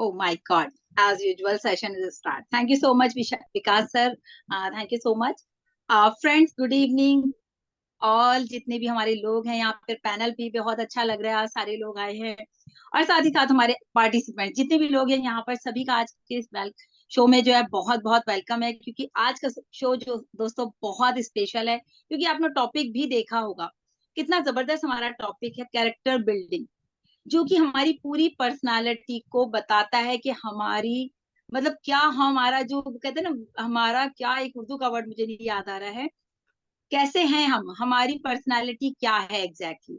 Oh my God. As usual, session is start. Thank you so much, Vikas sir. Thank you so much. Friends, good evening. All जितने भी हमारे लोग हैं यहाँ पे panel भी बहुत अच्छा लग रहा है, सारे लोग आए हैं और साथ ही साथ हमारे पार्टिसिपेंट जितने भी लोग हैं यहाँ पर, सभी का आज के इस शो में जो है बहुत बहुत वेलकम है, क्योंकि आज का शो जो दोस्तों बहुत स्पेशल है, क्योंकि आपने टॉपिक भी देखा होगा कितना जबरदस्त हमारा टॉपिक है, कैरेक्टर बिल्डिंग, जो कि हमारी पूरी पर्सनालिटी को बताता है कि हमारी मतलब क्या, हमारा जो कहते हैं ना, हमारा क्या, एक उर्दू का वर्ड मुझे नहीं याद आ रहा है, कैसे हैं हम, हमारी पर्सनालिटी क्या है exactly.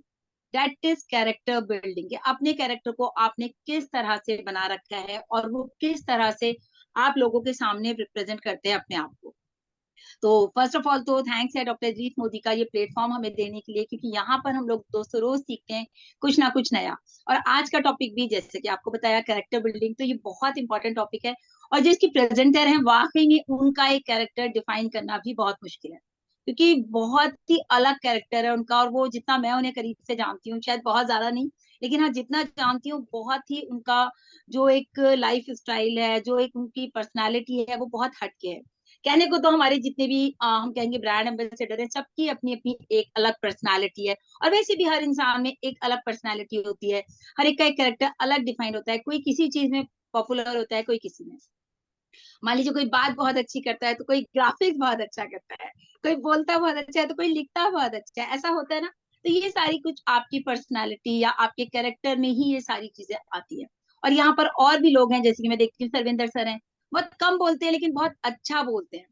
That is character building. अपने कैरेक्टर को आपने किस तरह से बना रखा है और वो किस तरह से आप लोगों के सामने रिप्रेजेंट करते हैं अपने आप को। तो फर्स्ट ऑफ ऑल तो थैंक्स है डॉक्टर अजीत मोदी का ये प्लेटफॉर्म हमें देने के लिए, क्योंकि यहाँ पर हम लोग दोस्तों रोज सीखते हैं कुछ ना कुछ नया। और आज का टॉपिक भी जैसे कि आपको बताया, कैरेक्टर बिल्डिंग, तो ये बहुत इंपॉर्टेंट टॉपिक है और जिसकी प्रेजेंटर है वाकई में उनका एक कैरेक्टर डिफाइन करना भी बहुत मुश्किल है, क्योंकि बहुत ही अलग कैरेक्टर है उनका। और वो जितना मैं उन्हें करीब से जानती हूँ, शायद बहुत ज्यादा नहीं, लेकिन हाँ जितना जानती हूँ, बहुत ही उनका जो एक लाइफ स्टाइल है, जो एक उनकी पर्सनालिटी है, वो बहुत हटके है। कहने को तो हमारे जितने भी हम कहेंगे ब्रांड एम्बेसडर है, सबकी अपनी अपनी एक अलग पर्सनालिटी है। और वैसे भी हर इंसान में एक अलग पर्सनालिटी होती है, हर एक का एक कैरेक्टर अलग डिफाइंड होता है। कोई किसी चीज में पॉपुलर होता है, कोई किसी में। मान लीजिए कोई बात बहुत अच्छी करता है तो कोई ग्राफिक्स बहुत अच्छा करता है, कोई बोलता बहुत अच्छा है तो कोई लिखता बहुत अच्छा है, ऐसा होता है ना। तो ये सारी कुछ आपकी पर्सनालिटी या आपके कैरेक्टर में ही ये सारी चीजें आती है। और यहाँ पर और भी लोग हैं, जैसे कि मैं देखती हूँ सरविंदर सर हैं, बहुत कम बोलते हैं लेकिन बहुत अच्छा बोलते हैं।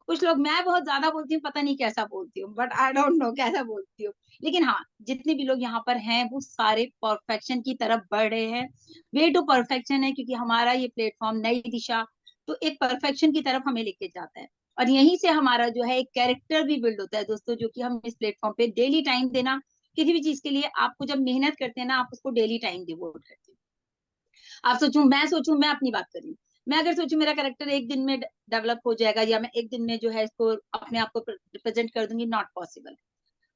कुछ लोग, मैं बहुत ज्यादा बोलती हूँ, पता नहीं कैसा बोलती हूँ, बट आई डोंट नो कैसा बोलती हूँ। लेकिन हाँ, जितने भी लोग यहाँ पर हैं वो सारे परफेक्शन की तरफ बढ़ रहे हैं। वे टू परफेक्शन है, क्योंकि हमारा ये प्लेटफॉर्म नई दिशा तो एक परफेक्शन की तरफ हमें लेके जाता है। और यहीं से हमारा जो है एक कैरेक्टर भी बिल्ड होता है दोस्तों, जो कि हम इस प्लेटफॉर्म पे डेली टाइम देना, किसी भी चीज के लिए आपको जब मेहनत करते हैं ना, आप उसको डेली टाइम डिवोट करते हैं। आप सोचूं, मैं अपनी बात करी, मैं अगर सोचूं मेरा कैरेक्टर एक दिन में डेवलप हो जाएगा या मैं एक दिन में जो है इसको अपने आप को रिप्रेजेंट कर दूंगी, नॉट पॉसिबल।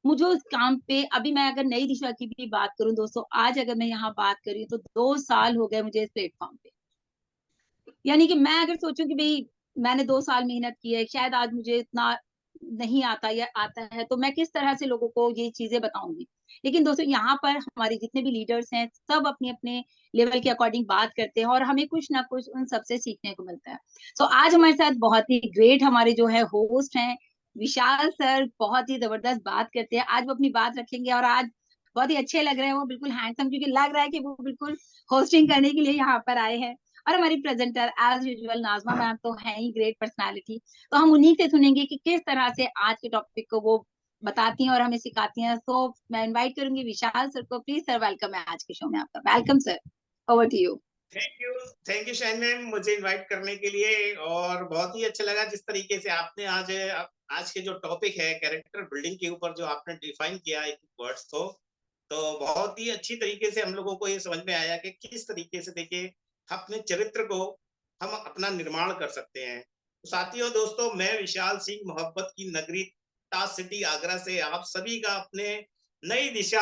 मुझे उस काम पे, अभी मैं अगर नई दिशा की भी बात करूं दोस्तों, आज अगर मैं यहाँ बात करी तो 2 साल हो गए मुझे इस प्लेटफॉर्म पे। यानी कि मैं अगर सोचूं कि भाई मैंने 2 साल मेहनत की है, शायद आज मुझे इतना नहीं आता या आता है, तो मैं किस तरह से लोगों को ये चीजें बताऊंगी। लेकिन दोस्तों यहाँ पर हमारे जितने भी लीडर्स हैं, सब अपने अपने लेवल के अकॉर्डिंग बात करते हैं और हमें कुछ ना कुछ उन सबसे सीखने को मिलता है। सो आज हमारे साथ बहुत ही ग्रेट हमारे जो है होस्ट हैं, विशाल सर, बहुत ही जबरदस्त बात करते हैं। आज वो अपनी बात रखेंगे और आज बहुत ही अच्छे लग रहे हैं, वो बिल्कुल हैंडसम, क्योंकि लग रहा है कि वो बिल्कुल होस्टिंग करने के लिए यहाँ पर आए हैं। और हमारी presenter as usual Najma ma'am तो है ही ग्रेट पर्सनालिटी, तो हम उन्हीं से सुनेंगे कि किस तरह से आज के टॉपिक को वो बताती हैं और हमें सिखाती हैं। तो मैं इनवाइट करूंगी विशाल सर को, प्लीज सर, वेलकम है आज के शो में आपका, welcome sir, over to you. Thank you Shine ma'am, मुझे इनवाइट करने के लिए। और बहुत ही अच्छा लगा जिस तरीके से आपने आज के जो टॉपिक है कैरेक्टर बिल्डिंग के ऊपर जो आपने डिफाइन किया एक वर्ड्स तो बहुत ही अच्छी तरीके से हम लोगों को ये समझ में आया कि किस तरीके से देखिए अपने चरित्र को हम अपना निर्माण कर सकते हैं। तो साथियों दोस्तों, मैं विशाल सिंह, मोहब्बत की नगरी ताज सिटी आगरा से आप सभी का अपने नई दिशा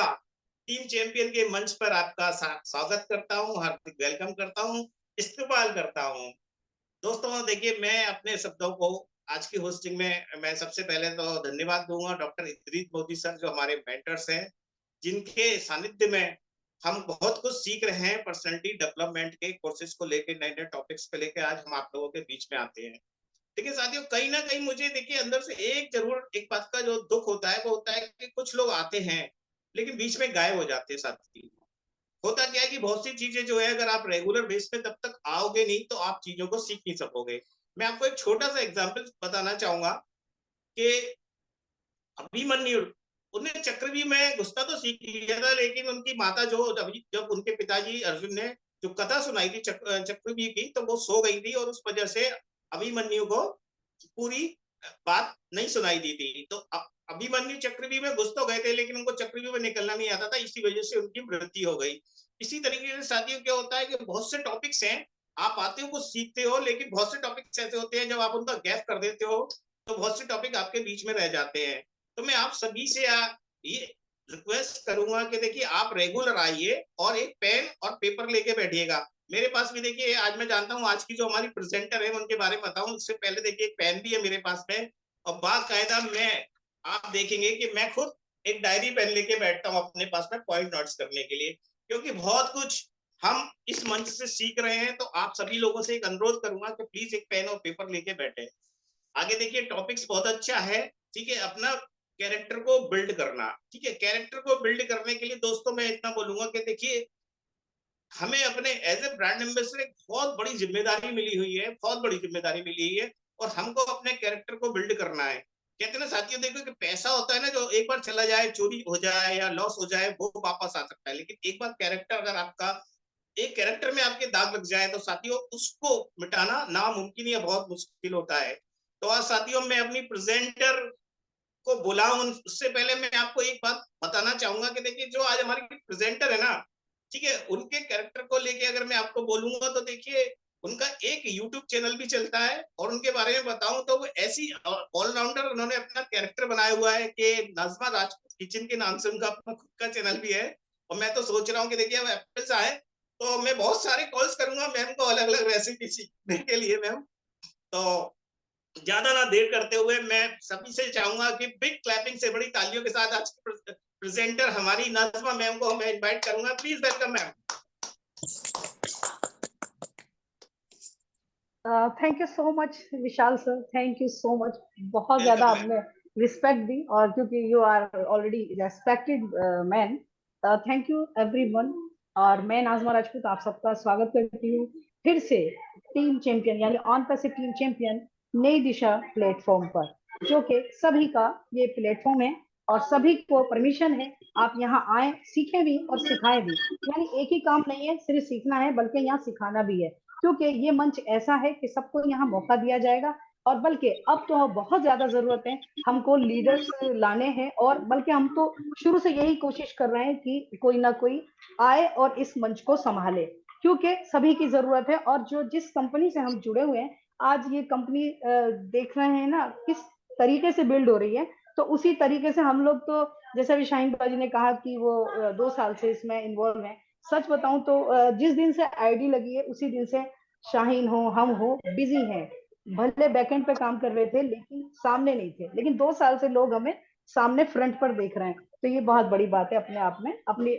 टीम चैंपियन के मंच पर आपका स्वागत करता हूं, हार्दिक वेलकम करता हूं, इस्तकबाल करता हूं। दोस्तों देखिए, मैं अपने शब्दों को आज की होस्टिंग में मैं सबसे पहले तो धन्यवाद दूंगा डॉक्टर इद्रीत मोदी सर, जो हमारे मेंटर्स हैं, जिनके सानिध्य में हम बहुत कुछ सीख रहे हैं। पर्सनैलिटी डेवलपमेंट के कोर्सेज को लेके, नए नए टॉपिक्स को लेके आज हम आप लोगों के बीच में आते हैं। देखिए साथियों, कहीं ना कहीं मुझे देखिए अंदर से एक बात का जो दुख होता है वो होता है कि कुछ लोग आते हैं लेकिन बीच में गायब हो जाते हैं। साथी, होता क्या है कि बहुत सी चीजें जो है, अगर आप रेगुलर बेस पे तब तक आओगे नहीं तो आप चीजों को सीख नहीं सकोगे। मैं आपको एक छोटा सा एग्जांपल बताना चाहूंगा कि अभिमन्यु, उन्हें चक्रव्यूह में घुसना तो सीख लिया था, लेकिन उनकी माता जो जब उनके पिताजी अर्जुन ने जो कथा सुनाई थी चक्रव्यूह की, तो वो सो गई थी और उस वजह से अभिमन्यु को पूरी बात नहीं सुनाई दी थी। तो अभिमन्यु चक्रव्यूह में घुस तो गए थे लेकिन उनको चक्रव्यूह में निकलना नहीं आता था, इसी वजह से उनकी मृत्यु हो गई। इसी तरीके से साथियों क्या होता है कि बहुत से टॉपिक्स हैं, आप आते हो कुछ सीखते हो, लेकिन बहुत से टॉपिक्स ऐसे होते हैं जब आप उनका गैप कर देते हो तो बहुत से टॉपिक आपके बीच में रह जाते हैं। तो मैं आप सभी से ये रिक्वेस्ट करूंगा कि देखिए आप रेगुलर आइए और एक पेन और पेपर लेके बैठिएगा। मेरे पास भी देखिए आज मैं जानता हूँ आज की जो हमारी प्रेजेंटर है उनके बारे में बताऊं, उससे पहले देखिए एक पेन भी है मेरे पास में, और बाकायदा मैं, आप देखेंगे कि मैं खुद एक डायरी पेन लेके बैठता हूँ अपने पास में पॉइंट नोट्स करने के लिए, क्योंकि बहुत कुछ हम इस मंच से सीख रहे हैं। तो आप सभी लोगों से एक अनुरोध करूंगा कि प्लीज एक पेन और पेपर लेके बैठे। आगे देखिए टॉपिक्स बहुत अच्छा है, ठीक है, अपना कैरेक्टर को बिल्ड करना, ठीक है। कैरेक्टर को बिल्ड करने के लिए दोस्तों मैं इतना बोलूंगा कि देखिए हमें अपने एज ए ब्रांड एम्बेसडर एक बहुत बड़ी जिम्मेदारी मिली हुई है, बहुत बड़ी जिम्मेदारी मिली हुई है, और हमको अपने कैरेक्टर को बिल्ड करना है। कहते हैं ना साथियों, देखो कि पैसा होता है ना जो एक बार चला जाए, चोरी हो जाए या लॉस हो जाए, वो वापस आ सकता है, लेकिन एक बार कैरेक्टर अगर आपका, एक कैरेक्टर में आपके दाग लग जाए तो साथियों उसको मिटाना नामुमकिन या बहुत मुश्किल होता है। तो आज साथियों मैं अपनी प्रेजेंटर को बुलाऊं उससे पहले मैं आपको एक बात बताना चाहूंगा कि देखिए जो आज हमारी प्रेजेंटर है ना, ठीक है, उनके कैरेक्टर को लेके अगर मैं आपको बोलूंगा तो देखिए उनका एक यूट्यूब चैनल भी चलता है, और उनके बारे में बताऊं तो वो ऐसी ऑलराउंडर उन्होंने अपना कैरेक्टर बनाया हुआ है कि नाजमा राजपूत किचन के नाम से उनका अपना खुद का चैनल भी है। और मैं तो सोच रहा हूँ कि देखिए अब एप्पल से आए तो मैं बहुत सारे कॉल्स करूंगा मैम को अलग अलग रेसिपी सीखने के लिए मैम। तो ज्यादा ना देर करते हुए मैं सभी से चाहूंगा कि बिग क्लैपिंग से, बड़ी तालियों के साथ आज की प्रेजेंटर हमारी नाज़मा मैम को मैं इनवाइट करूंगा। Please welcome ma'am. Thank you so much Vishal sir, thank you so much. बहुत ज्यादा वेलकम मैम। आपने रिस्पेक्ट दी, और क्योंकि you are already respected man, thank you everyone. और मैं नाज़मा राजपूत आप सबका स्वागत करती हूँ फिर से टीम चैंपियन यानी ऑन पैसे टीम चैंपियन नई दिशा प्लेटफॉर्म पर, जो कि सभी का ये प्लेटफॉर्म है और सभी को परमिशन है आप यहाँ आए, सीखें भी और सिखाएं भी। यानी एक ही काम नहीं है सिर्फ सीखना है, बल्कि यहाँ सिखाना भी है, क्योंकि ये मंच ऐसा है कि सबको यहाँ मौका दिया जाएगा। और बल्कि अब तो बहुत ज्यादा जरूरत है, हमको लीडर्स लाने हैं, और बल्कि हम तो शुरू से यही कोशिश कर रहे हैं कि कोई ना कोई आए और इस मंच को संभाले, क्योंकि सभी की जरूरत है। और जो जिस कंपनी से हम जुड़े हुए हैं, आज ये कंपनी देख रहे हैं ना किस तरीके से बिल्ड हो रही है, तो उसी तरीके से हम लोग तो, जैसे अभी शाहीन बाजी ने कहा कि वो 2 साल से इसमें इन्वॉल्व है। सच बताऊं तो जिस दिन से आईडी लगी है उसी दिन से शाहीन हो, हम हो, बिजी हैं। भले बैकएंड पे काम कर रहे थे लेकिन सामने नहीं थे, लेकिन 2 साल से लोग हमें सामने फ्रंट पर देख रहे हैं, तो ये बहुत बड़ी बात है अपने आप में। अपनी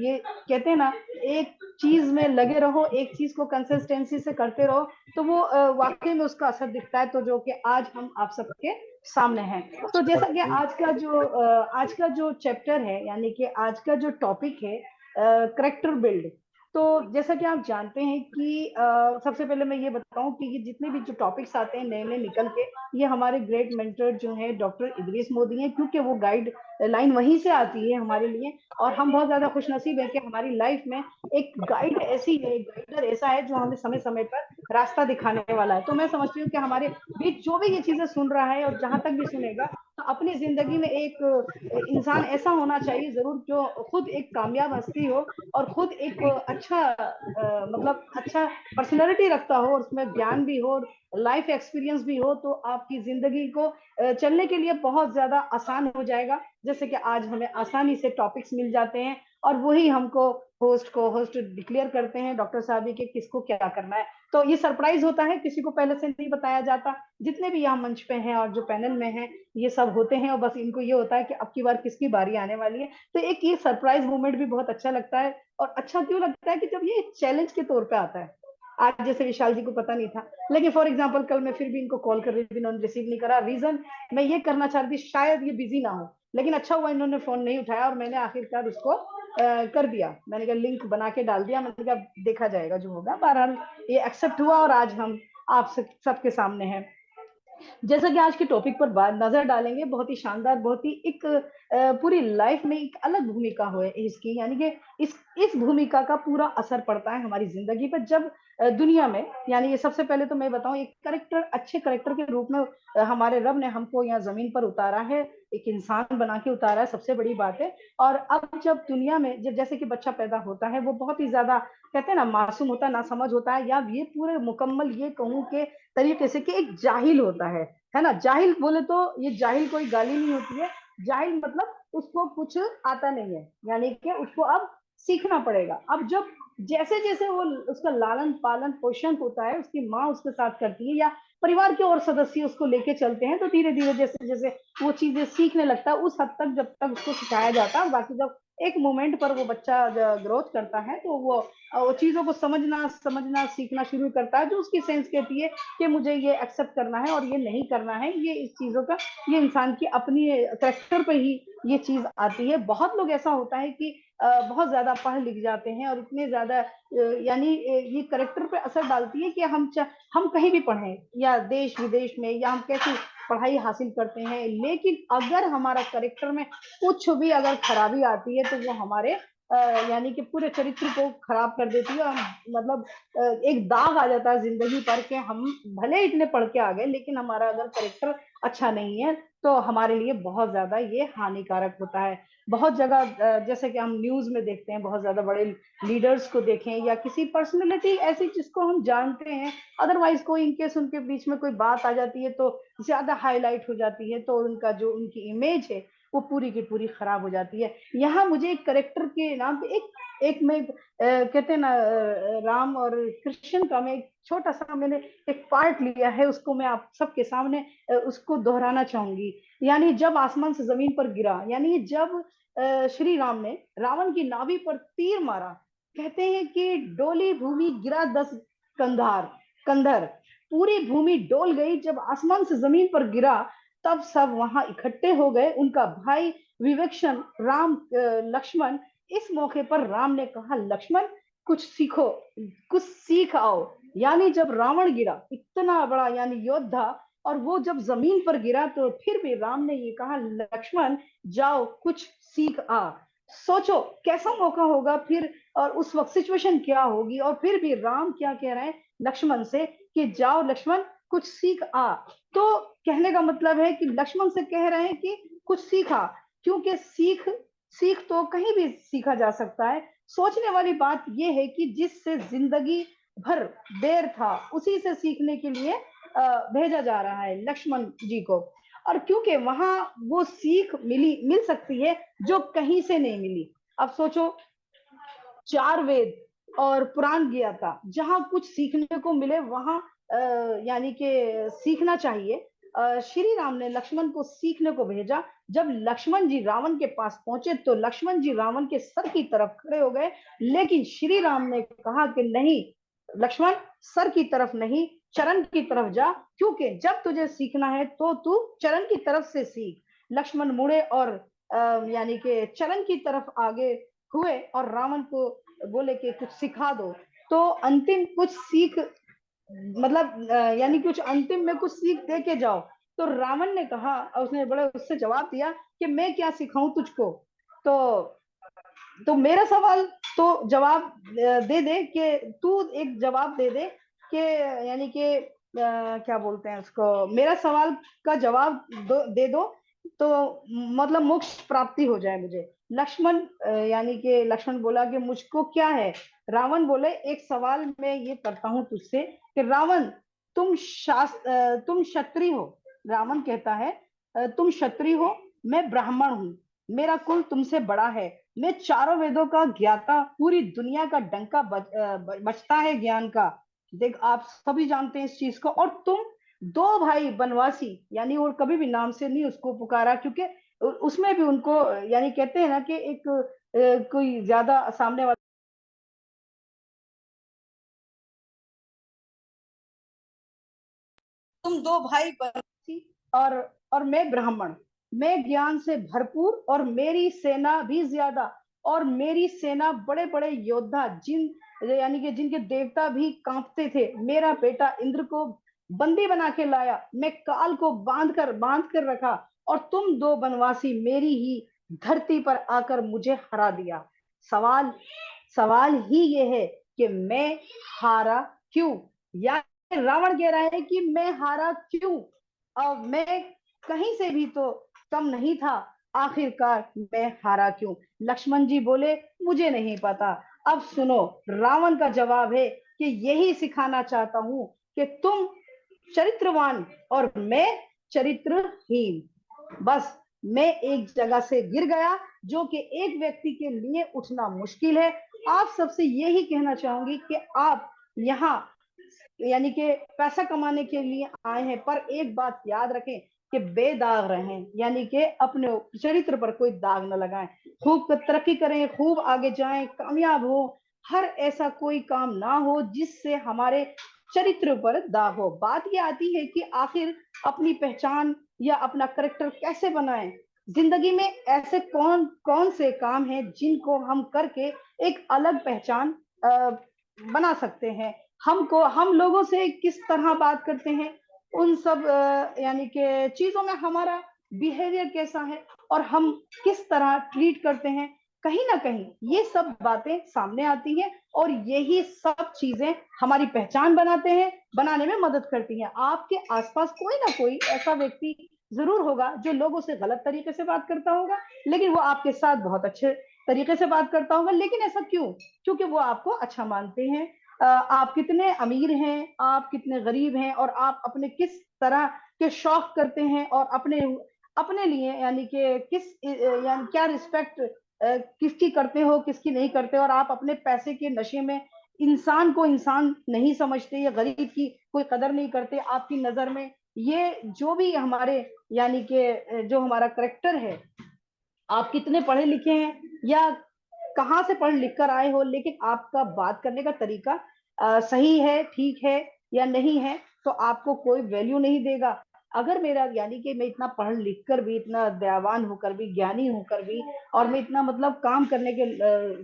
ये कहते हैं ना, एक चीज में लगे रहो, एक चीज को कंसिस्टेंसी से करते रहो, तो वो वाकई में उसका असर दिखता है। तो जो कि आज हम आप सबके सामने हैं। तो जैसा कि आज का जो चैप्टर है, यानी कि आज का जो टॉपिक है करेक्टर बिल्ड। तो जैसा कि आप जानते हैं कि सबसे पहले मैं ये बताऊं कि ये जितने भी जो टॉपिक्स आते हैं नए नए निकल के, ये हमारे ग्रेट मेंटर जो है डॉक्टर इदरीस मोदी हैं, क्योंकि वो गाइड लाइन वहीं से आती है हमारे लिए। और हम बहुत ज्यादा खुशनसीब हैं कि हमारी लाइफ में एक गाइड ऐसी है, एक गाइडर ऐसा है जो हमें समय समय पर रास्ता दिखाने वाला है। तो मैं समझती हूँ कि हमारे बीच जो भी ये चीजें सुन रहा है और जहां तक भी सुनेगा, तो अपनी जिंदगी में एक इंसान ऐसा होना चाहिए जरूर जो खुद एक कामयाब हस्ती हो, और खुद एक अच्छा मतलब अच्छा पर्सनैलिटी रखता हो, और उसमें ज्ञान भी हो, लाइफ एक्सपीरियंस भी हो, तो आपकी जिंदगी को चलने के लिए बहुत ज्यादा आसान हो जाएगा। जैसे कि आज हमें आसानी से टॉपिक्स मिल जाते हैं, और वही हमको होस्ट डिक्लेयर करते हैं डॉक्टर साहब कि किसको क्या करना है। तो ये सरप्राइज होता है, किसी को पहले से नहीं बताया जाता। जितने भी यहाँ मंच पे हैं और जो पैनल में हैं, ये सब होते हैं, और बस इनको ये होता है कि अब की बार किसकी बारी आने वाली है। तो एक ये सरप्राइज मोमेंट भी बहुत अच्छा लगता है। और अच्छा क्यों लगता है कि जब ये चैलेंज के तौर पे आता है। आज जैसे विशाल जी को पता नहीं था, लेकिन फॉर एग्जाम्पल कल मैं फिर भी इनको कॉल कर रही थी, इन्होंने रिसीव नहीं करा। रीजन मैं ये करना चाहती थी, शायद ये बिजी ना हो, लेकिन अच्छा हुआ इन्होंने फोन नहीं उठाया, और मैंने आखिरकार उसको कर दिया। मैंने कहा लिंक बना के डाल दिया, मैंने कहा देखा जाएगा जो होगा। बहरहाल ये एक्सेप्ट हुआ, और आज हम आप सबके सामने हैं। जैसा कि आज के टॉपिक पर बात नजर डालेंगे, बहुत ही शानदार, बहुत ही एक पूरी लाइफ में एक अलग भूमिका हो इसकी, यानी कि इस भूमिका का पूरा असर पड़ता है हमारी जिंदगी पर, जब दुनिया में, यानी ये सबसे पहले तो मैं बताऊं, एक करेक्टर, अच्छे करेक्टर के रूप में हमारे रब ने हमको यहाँ जमीन पर उतारा है, एक इंसान बना के उतारा है, सबसे बड़ी बात है। और अब जब दुनिया में जैसे कि बच्चा पैदा होता है, वो बहुत ही ज्यादा कहते हैं ना मासूम होता है, ना समझ होता है, या ये पूरे मुकम्मल ये कहूँ के तरीके से कि एक जाहिल होता है ना। जाहिल बोले तो ये जाहिल कोई गाली नहीं होती है, जाहिल मतलब उसको कुछ आता नहीं है, यानी कि उसको अब सीखना पड़ेगा। अब जब जैसे जैसे वो उसका लालन पालन पोषण होता है, उसकी माँ उसके साथ करती है या परिवार के और सदस्य उसको लेके चलते हैं, तो धीरे धीरे जैसे जैसे वो चीजें सीखने लगता है, उस हद तक जब तक उसको सिखाया जाता है। बाकी जब एक मोमेंट पर वो बच्चा ग्रोथ करता है तो वो चीजों को समझना सीखना शुरू करता है, जो उसकी सेंस कहती है कि मुझे ये एक्सेप्ट करना है और ये नहीं करना है। ये इस चीजों का, ये इंसान की अपनी करेक्टर पे ही ये चीज आती है। बहुत लोग ऐसा होता है कि बहुत ज्यादा पढ़ लिख जाते हैं और इतने ज्यादा यानी ये करेक्टर पे असर डालती है कि हम कहीं भी पढ़ें या देश विदेश में, या हम कैसी पढ़ाई हासिल करते हैं, लेकिन अगर हमारा करेक्टर में कुछ भी अगर खराबी आती है तो वो हमारे यानी कि पूरे चरित्र को खराब कर देती है। मतलब एक दाग आ जाता है जिंदगी पर कि हम भले इतने पढ़ के आ गए, लेकिन हमारा अगर करेक्टर अच्छा नहीं है तो हमारे लिए बहुत ज्यादा ये हानिकारक होता है। बहुत जगह जैसे कि हम न्यूज में देखते हैं, बहुत ज्यादा बड़े लीडर्स को देखें या किसी पर्सनैलिटी ऐसी जिसको हम जानते हैं, अदरवाइज कोई इनकेस उनके बीच में कोई बात आ जाती है तो ज्यादा हाईलाइट हो जाती है, तो उनका जो उनकी इमेज है वो पूरी की पूरी खराब हो जाती है। यहाँ मुझे एक करेक्टर के नाम पे एक में कहते हैं ना, राम और कृष्ण का मैं एक छोटा सा मैंने एक पार्ट लिया है, उसको मैं आप सबके सामने उसको दोहराना चाहूंगी। यानी जब आसमान से जमीन पर गिरा, यानी जब श्री राम ने रावण की नाभि पर तीर मारा, कहते हैं कि डोली भूमि गिरा 10 कंधार कंधर, पूरी भूमि डोल गई। जब आसमान से जमीन पर गिरा तब सब वहां इकट्ठे हो गए। उनका भाई विवेक्षण राम लक्ष्मण, इस मौके पर राम ने कहा, लक्ष्मण कुछ सीखो, कुछ सीख आओ। यानी जब रावण गिरा, इतना बड़ा यानी योद्धा, और वो जब जमीन पर गिरा तो फिर भी राम ने ये कहा, लक्ष्मण जाओ कुछ सीख आ। सोचो कैसा मौका होगा फिर, और उस वक्त सिचुएशन क्या होगी, और फिर भी राम क्या कह रहे हैं लक्ष्मण से कि जाओ लक्ष्मण कुछ सीख आ। तो कहने का मतलब है कि लक्ष्मण से कह रहे हैं कि कुछ सीखा, क्योंकि सीख सीख तो कहीं भी सीखा जा सकता है। सोचने वाली बात यह है कि जिससे जिंदगी भर देर था, उसी से सीखने के लिए भेजा जा रहा है लक्ष्मण जी को। और क्योंकि वहां वो सीख मिल सकती है जो कहीं से नहीं मिली। अब सोचो, 4 वेद और पुराण गया था, जहां कुछ सीखने को मिले वहां यानी कि सीखना चाहिए। श्री राम ने लक्ष्मण को सीखने को भेजा। जब लक्ष्मण जी रावण के पास पहुंचे तो लक्ष्मण जी रावण के सर की तरफ खड़े हो गए, लेकिन श्री राम ने कहा कि नहीं लक्ष्मण, सर की तरफ नहीं, चरण की तरफ जा, क्योंकि जब तुझे सीखना है तो तू चरण की तरफ से सीख। लक्ष्मण मुड़े और यानी कि चरण की तरफ आगे हुए और रावण को बोले कि कुछ सिखा दो। तो अंतिम कुछ सीख, मतलब यानी कुछ अंतिम में कुछ सीख दे के जाओ। तो रावण ने कहा, उसने बड़े उससे जवाब दिया कि मैं क्या सिखाऊं तुझको। तो मेरा सवाल तो जवाब दे दे कि तू एक जवाब दे दे कि यानी कि क्या बोलते हैं उसको, मेरा सवाल का जवाब दे दो तो मतलब मोक्ष प्राप्ति हो जाए मुझे। लक्ष्मण यानी कि लक्ष्मण बोला कि मुझको क्या है। रावण बोले, एक सवाल मैं ये करता हूं तुझसे कि रावण तुम क्षत्रिय हो। रावण कहता है तुम क्षत्रिय हो, मैं ब्राह्मण हूं, मेरा कुल तुमसे बड़ा है, मैं चारों वेदों का ज्ञाता, पूरी दुनिया का डंका बचता है ज्ञान का। देख आप सभी जानते हैं इस चीज को। और तुम 2 भाई बनवासी, यानी वो कभी भी नाम से नहीं उसको पुकारा, क्योंकि उसमें भी उनको यानी कहते हैं ना कि एक कोई ज्यादा सामने वाला, तुम 2 भाई बनवासी और मैं ब्राह्मण, मैं ज्ञान से भरपूर और मेरी सेना भी ज्यादा, और मेरी सेना बड़े बड़े योद्धा यानी कि जिनके देवता भी कांपते थे। मेरा बेटा इंद्र को बंदी बना के लाया, मैं काल को बांध कर रखा, और तुम 2 बनवासी मेरी ही धरती पर आकर मुझे हरा दिया। सवाल सवाल ही ये है कि मैं हारा क्यों। या रावण कह रहा है कि मैं हारा क्यों, अब मैं कहीं से भी तो कम नहीं था, आखिरकार मैं हारा क्यों। लक्ष्मण जी बोले, मुझे नहीं पता। अब सुनो, रावण का जवाब है कि यही सिखाना चाहता हूं कि तुम चरित्रवान और मैं चरित्रहीन, बस मैं एक जगह से गिर गया, जो कि एक व्यक्ति के लिए उठना मुश्किल है। आप सबसे यही कहना चाहूंगी कि आप यहाँ यानी कि पैसा कमाने के लिए आए हैं, पर एक बात याद रखें कि बेदाग रहें, यानी कि अपने चरित्र पर कोई दाग न लगाएं। खूब तरक्की करें, खूब आगे जाएं, कामयाब हो। हर ऐसा कोई काम ना हो जिससे हमारे चरित्र पर दाग हो। बात ये आती है कि आखिर अपनी पहचान या अपना करेक्टर कैसे बनाएं। जिंदगी में ऐसे कौन कौन से काम हैं जिनको हम करके एक अलग पहचान बना सकते हैं। हम लोगों से किस तरह बात करते हैं, उन सब यानी कि चीजों में हमारा बिहेवियर कैसा है और हम किस तरह ट्रीट करते हैं, कहीं ना कहीं ये सब बातें सामने आती हैं और यही सब चीजें हमारी पहचान बनाने में मदद करती हैं। आपके आसपास कोई ना कोई ऐसा व्यक्ति जरूर होगा जो लोगों से गलत तरीके से बात करता होगा, लेकिन वो आपके साथ बहुत अच्छे तरीके से बात करता होगा। लेकिन ऐसा क्यों? क्योंकि वो आपको अच्छा मानते हैं। आप कितने अमीर हैं, आप कितने गरीब हैं, और आप अपने किस तरह के शौक करते हैं, और अपने अपने लिए यानी कि यानी क्या रिस्पेक्ट किसकी करते हो, किसकी नहीं करते, और आप अपने पैसे के नशे में इंसान को इंसान नहीं समझते या गरीब की कोई कदर नहीं करते आपकी नजर में। ये जो भी हमारे यानी कि जो हमारा करेक्टर है, आप कितने पढ़े लिखे हैं या कहाँ से पढ़ लिख कर आए हो, लेकिन आपका बात करने का तरीका सही है, ठीक है या नहीं है, तो आपको कोई वैल्यू नहीं देगा। अगर मेरा यानी कि मैं इतना पढ़ लिख कर भी, इतना दयावान होकर भी, ज्ञानी होकर भी, और मैं इतना मतलब काम करने के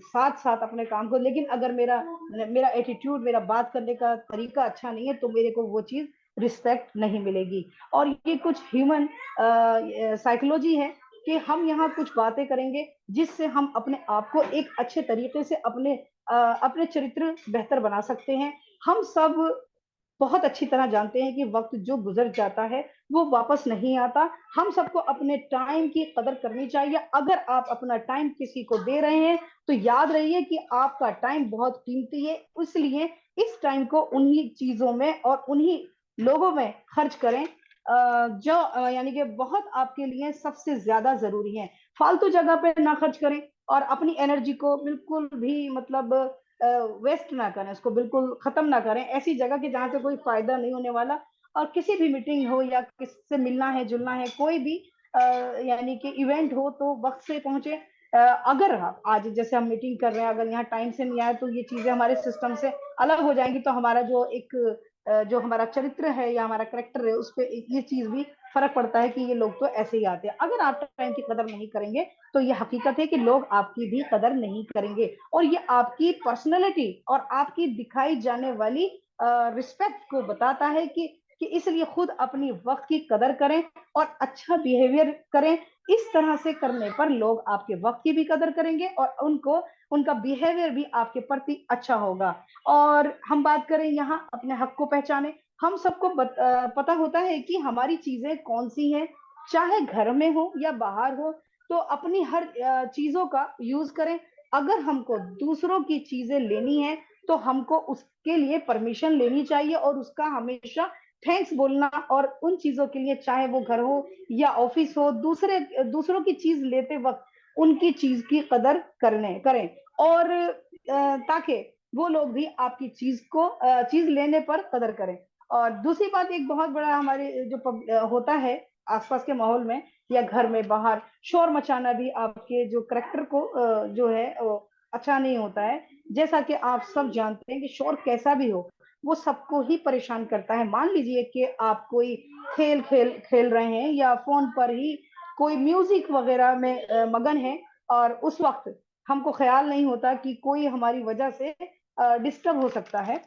साथ साथ अपने काम को, लेकिन अगर मेरा मेरा एटीट्यूड, मेरा बात करने का तरीका अच्छा नहीं है, तो मेरे को वो चीज रिस्पेक्ट नहीं मिलेगी। और ये कुछ ह्यूमन साइकोलॉजी है कि हम यहाँ कुछ बातें करेंगे जिससे हम अपने आप को एक अच्छे तरीके से अपने चरित्र बेहतर बना सकते हैं। हम सब बहुत अच्छी तरह जानते हैं कि वक्त जो गुजर जाता है वो वापस नहीं आता। हम सबको अपने टाइम की कदर करनी चाहिए। अगर आप अपना टाइम किसी को दे रहे हैं तो याद रहिए कि आपका टाइम बहुत कीमती है, इसलिए इस टाइम को उन्हीं चीजों में और उन्हीं लोगों में खर्च करें जो यानी कि बहुत आपके लिए सबसे ज्यादा जरूरी है। फालतू जगह पे ना खर्च करें, और अपनी एनर्जी को बिल्कुल भी मतलब वेस्ट ना करें, उसको बिल्कुल खत्म ना करें ऐसी जगह की जहां से कोई फायदा नहीं होने वाला। और किसी भी मीटिंग हो या किससे मिलना है जुलना है, कोई भी यानी कि इवेंट हो, तो वक्त से पहुंचे। अगर आप आज जैसे हम मीटिंग कर रहे हैं, अगर यहाँ टाइम से नहीं आए तो ये चीजें हमारे सिस्टम से अलग हो जाएंगी, तो हमारा जो एक जो हमारा चरित्र है या हमारा करेक्टर है, उस पर ये चीज भी फर्क पड़ता है कि ये लोग तो ऐसे ही आते हैं। अगर आप टाइम की कदर नहीं करेंगे तो ये हकीकत है कि लोग आपकी भी कदर नहीं करेंगे, और ये आपकी पर्सनैलिटी और आपकी दिखाई जाने वाली रिस्पेक्ट को बताता है कि इसलिए खुद अपनी वक्त की कदर करें और अच्छा बिहेवियर करें। इस तरह से करने पर लोग आपके वक्त की भी कदर करेंगे और उनका बिहेवियर भी आपके प्रति अच्छा होगा। और हम बात करें यहाँ अपने हक को पहचाने। हम सबको पता होता है कि हमारी चीजें कौन सी हैं, चाहे घर में हो या बाहर हो, तो अपनी हर चीजों का यूज करें। अगर हमको दूसरों की चीजें लेनी है तो हमको उसके लिए परमिशन लेनी चाहिए, और उसका हमेशा थैंक्स बोलना, और उन चीजों के लिए, चाहे वो घर हो या ऑफिस हो, दूसरों की चीज लेते वक्त उनकी चीज की कदर करें, और ताकि वो लोग भी आपकी चीज लेने पर कदर करें। और दूसरी बात, एक बहुत बड़ा हमारे जो होता है आसपास के माहौल में या घर में बाहर, शोर मचाना भी आपके जो करेक्टर को जो है अच्छा नहीं होता है। जैसा कि आप सब जानते हैं कि शोर कैसा भी हो वो सबको ही परेशान करता है। मान लीजिए कि आप कोई खेल रहे हैं या फोन पर ही कोई म्यूजिक वगैरह में मगन है, और उस वक्त हमको ख्याल नहीं होता कि कोई हमारी वजह से डिस्टर्ब हो सकता है,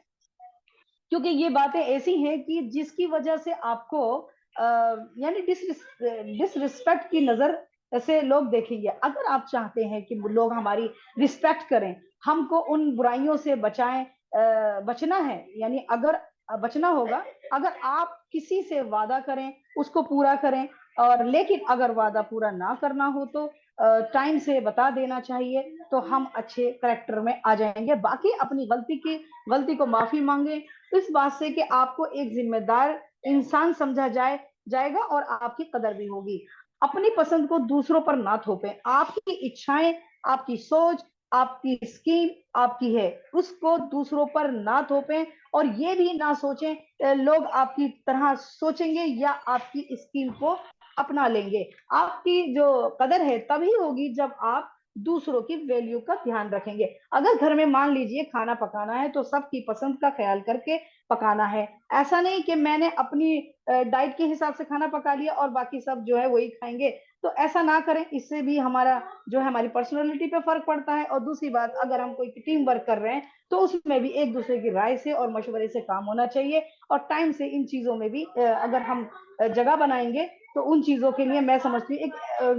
क्योंकि ये बातें ऐसी हैं कि जिसकी वजह से आपको यानी डिसरिस्पेक्ट की नजर से लोग देखेंगे। अगर आप चाहते हैं कि लोग हमारी रिस्पेक्ट करें, हमको उन बुराइयों से बचना है, यानी अगर बचना होगा, अगर आप किसी से वादा करें उसको पूरा करें, और लेकिन अगर वादा पूरा ना करना हो तो टाइम से बता देना चाहिए, तो हम अच्छे करेक्टर में आ जाएंगे। बाकी अपनी गलती को माफी मांगे, इस बात से कि आपको एक जिम्मेदार इंसान समझा जाएगा और आपकी कदर भी होगी। अपनी पसंद को दूसरों पर ना थोपें। आपकी इच्छाएं, आपकी सोच, आपकी स्कीम आपकी है, उसको दूसरों पर ना थोपें। और ये भी ना सोचें लोग आपकी तरह सोचेंगे या आपकी स्कीम को अपना लेंगे। आपकी जो कदर है तभी होगी जब आप दूसरों की वैल्यू का ध्यान रखेंगे। अगर घर में मान लीजिए खाना पकाना है तो सबकी पसंद का ख्याल करके पकाना है। ऐसा नहीं कि मैंने अपनी डाइट के हिसाब से खाना पका लिया और बाकी सब जो है वही खाएंगे। तो ऐसा ना करें, इससे भी हमारा जो है हमारी पर्सनैलिटी पे फर्क पड़ता है। और दूसरी बात, अगर हम कोई टीम वर्क कर रहे हैं तो उसमें भी एक दूसरे की राय से और मशवरे से काम होना चाहिए। और टाइम से इन चीजों में भी अगर हम जगह बनाएंगे तो उन चीजों के लिए मैं समझती हूँ एक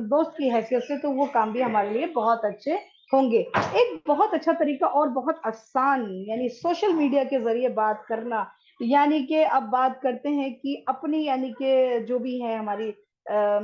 दोस्त की हैसियत से तो वो काम भी हमारे लिए बहुत अच्छे होंगे। एक बहुत अच्छा तरीका और बहुत आसान, यानी सोशल मीडिया के जरिए बात करना। यानी कि अब बात करते हैं कि अपनी, यानी कि जो भी है हमारी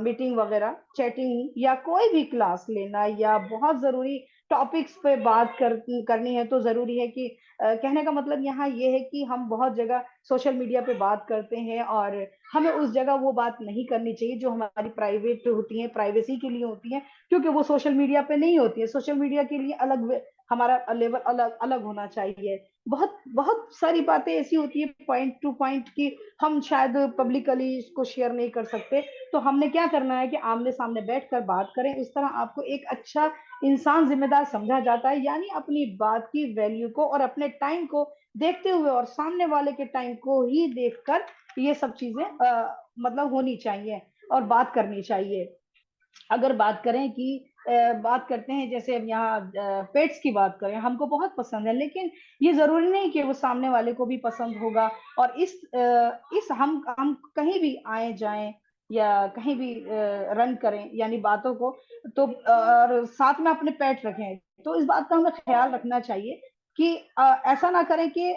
मीटिंग वगैरह, चैटिंग या कोई भी क्लास लेना या बहुत जरूरी टॉपिक्स पे बात करनी है तो जरूरी है कि कहने का मतलब यहाँ ये है कि हम बहुत जगह सोशल मीडिया पे बात करते हैं और हमें उस जगह वो बात नहीं करनी चाहिए जो हमारी प्राइवेट होती है, प्राइवेसी के लिए होती है, क्योंकि वो सोशल मीडिया पे नहीं होती है। सोशल मीडिया के लिए अलग हमारा लेवल अलग अलग होना चाहिए। बहुत बहुत सारी बातें ऐसी होती है पॉइंट टू पॉइंट की हम शायद पब्लिकली इसको शेयर नहीं कर सकते। तो हमने क्या करना है कि आमने सामने बैठकर बात करें। उस तरह आपको एक अच्छा इंसान जिम्मेदार समझा जाता है, यानी अपनी बात की वैल्यू को और अपने टाइम को देखते हुए और सामने वाले के टाइम को ही देखकर ये सब चीजें मतलब होनी चाहिए और बात करनी चाहिए। अगर बात करें कि बात करते हैं, जैसे अब यहाँ पेट्स की बात करें, हमको बहुत पसंद है, लेकिन ये जरूरी नहीं कि वो सामने वाले को भी पसंद होगा। और इस हम कहीं भी आए जाएं या कहीं भी रन करें यानी बातों को, तो और साथ में अपने पेट रखें, तो इस बात का हमें ख्याल रखना चाहिए कि ऐसा ना करें कि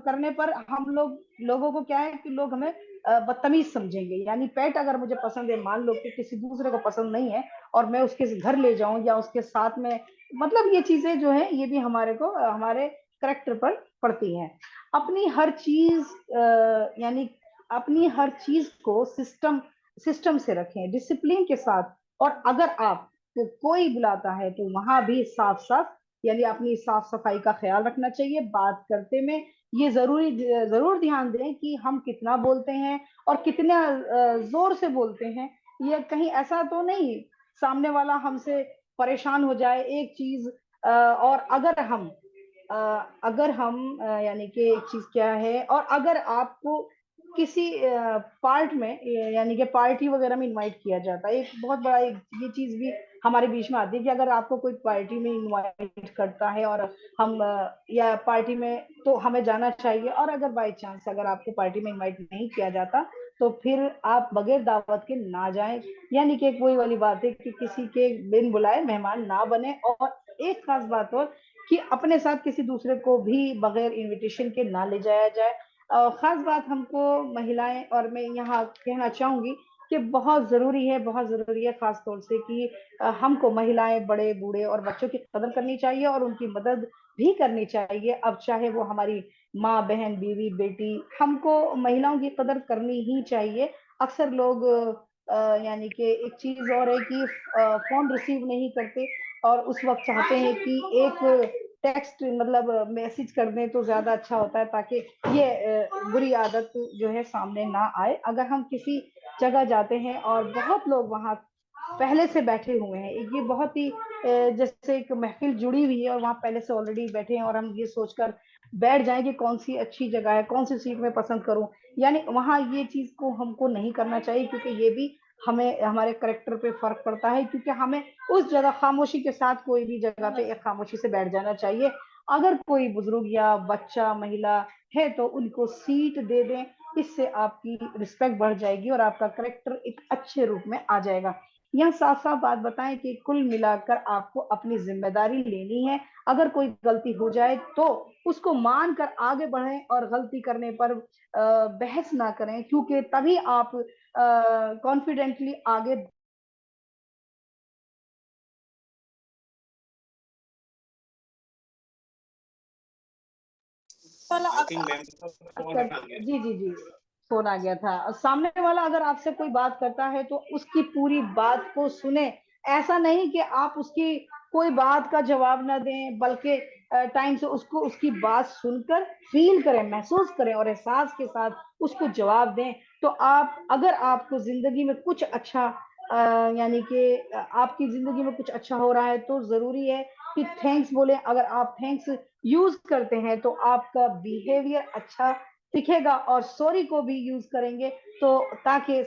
करने पर हम लोगों को क्या है कि लोग हमें बदतमीज समझेंगे। यानी पेट अगर मुझे पसंद है, मान लो कि किसी दूसरे को पसंद नहीं है और मैं उसके घर ले जाऊं या उसके साथ में, मतलब ये चीजें जो है ये भी हमारे को हमारे करेक्टर पर पड़ती हैं। अपनी हर चीज यानी अपनी हर चीज को सिस्टम से रखें, डिसिप्लिन के साथ। और अगर आप तो कोई बुलाता है तो वहां भी साफ साफ, यानी अपनी साफ सफाई का ख्याल रखना चाहिए बात करते में। ये जरूर ध्यान दें कि हम कितना बोलते हैं और कितना जोर से बोलते हैं। ये कहीं ऐसा तो नहीं सामने वाला हमसे परेशान हो जाए एक चीज। और अगर हम यानी कि एक चीज क्या है, और अगर आपको किसी पार्ट में यानी कि पार्टी वगैरह में इनवाइट किया जाता है, एक बहुत बड़ा ये चीज भी हमारे बीच में आती है कि अगर आपको कोई पार्टी में इनवाइट करता है और हम या पार्टी में, तो हमें जाना चाहिए। और अगर बाई चांस अगर आपको पार्टी में इनवाइट नहीं किया जाता तो फिर आप बगैर दावत के ना जाएं। यानी कि वही वाली बात है कि किसी के बिन बुलाए मेहमान ना बने। और एक खास बात और, कि अपने साथ किसी दूसरे को भी बगैर इनविटेशन के ना ले जाया जाए। खास बात हमको महिलाएं, और मैं यहाँ कहना चाहूंगी कि बहुत जरूरी है खास तौर से कि हमको महिलाएं, बड़े बूढ़े और बच्चों की कदर करनी चाहिए और उनकी मदद भी करनी चाहिए। अब चाहे वो हमारी माँ, बहन, बीवी, बेटी, हमको महिलाओं की कदर करनी ही चाहिए। अक्सर लोग यानी कि एक चीज और है कि फोन रिसीव नहीं करते और उस वक्त चाहते हैं कि एक टेक्स्ट मतलब मैसेज कर दें तो ज्यादा अच्छा होता है, ताकि ये बुरी आदत जो है सामने ना आए। अगर हम किसी जगह जाते हैं और बहुत लोग वहां पहले से बैठे हुए हैं, ये बहुत ही जैसे एक महफिल जुड़ी हुई है और वहां पहले से ऑलरेडी बैठे हैं और हम ये सोचकर बैठ जाएं कि कौन सी अच्छी जगह है, कौन सी सीट में पसंद करूं, यानी वहां ये चीज को हमको नहीं करना चाहिए, क्योंकि ये भी हमें हमारे करेक्टर पे फर्क पड़ता है। क्योंकि हमें उस जगह खामोशी के साथ कोई भी जगह पे एक खामोशी से बैठ जाना चाहिए। अगर कोई बुजुर्ग या बच्चा, महिला है तो उनको सीट दे दें। इससे आपकी रिस्पेक्ट बढ़ जाएगी और आपका करेक्टर एक अच्छे रूप में आ जाएगा। यहाँ साफ साफ बात बताएं कि कुल मिलाकर आपको अपनी जिम्मेदारी लेनी है। अगर कोई गलती हो जाए तो उसको मानकर आगे बढ़ें और गलती करने पर बहस ना करें, क्योंकि तभी आप कॉन्फिडेंटली आगे। आई थिंक मैम को फोन आ गया। जी जी जी। फोन आ गया था। सामने वाला अगर आपसे कोई बात करता है तो उसकी पूरी बात को सुने, ऐसा नहीं कि आप उसकी कोई बात का जवाब ना दें, बल्कि टाइम से उसको उसकी बात सुनकर फील करें, महसूस करें और एहसास के साथ उसको जवाब दें। तो आप, अगर आपको जिंदगी में कुछ अच्छा यानी कि आपकी जिंदगी में कुछ अच्छा हो रहा है तो जरूरी है कि थैंक्स बोले। अगर आप थैंक्स यूज करते हैं तो आपका बिहेवियर अच्छा दिखेगा, और सॉरी को भी यूज करेंगे तो ताकि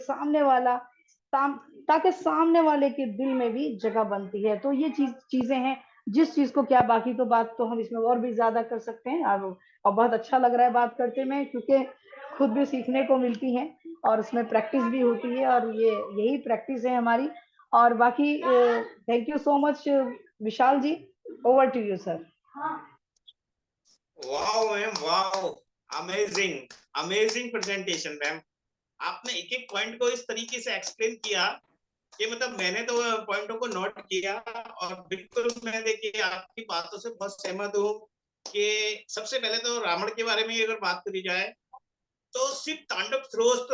सामने वाले के दिल में भी जगह बनती है। तो ये चीजें हैं जिस चीज को क्या, बाकी तो बात तो हम इसमें और भी ज्यादा कर सकते हैं। और बहुत अच्छा लग रहा है बात करते में, क्योंकि खुद भी सीखने को मिलती है और उसमें प्रैक्टिस भी होती है, और ये यही प्रैक्टिस है हमारी। और बाकी thank you so much Vishal ji, over to you sir. Wow ma'am, wow, amazing, amazing presentation ma'am. आपने एक एक पॉइंट को इस तरीके से एक्सप्लेन किया कि मतलब मैंने तो पॉइंटों को नोट किया, और बिल्कुल मैं देखिए आपकी बातों से बहुत सहमत हूँ कि सबसे पहले तो रावण के बारे में अगर बात करी जाए तो सिर्फ तांडव ध्रोस्त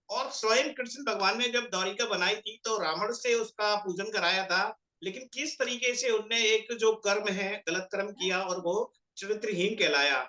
और स्वयं कृष्ण भगवान ने जब द्वारिका बनाई थी तो रावण से उसका पूजन कराया था, लेकिन किस तरीके से उनने एक जो कर्म है गलत कर्म किया और वो चरित्रहीन कहलाया।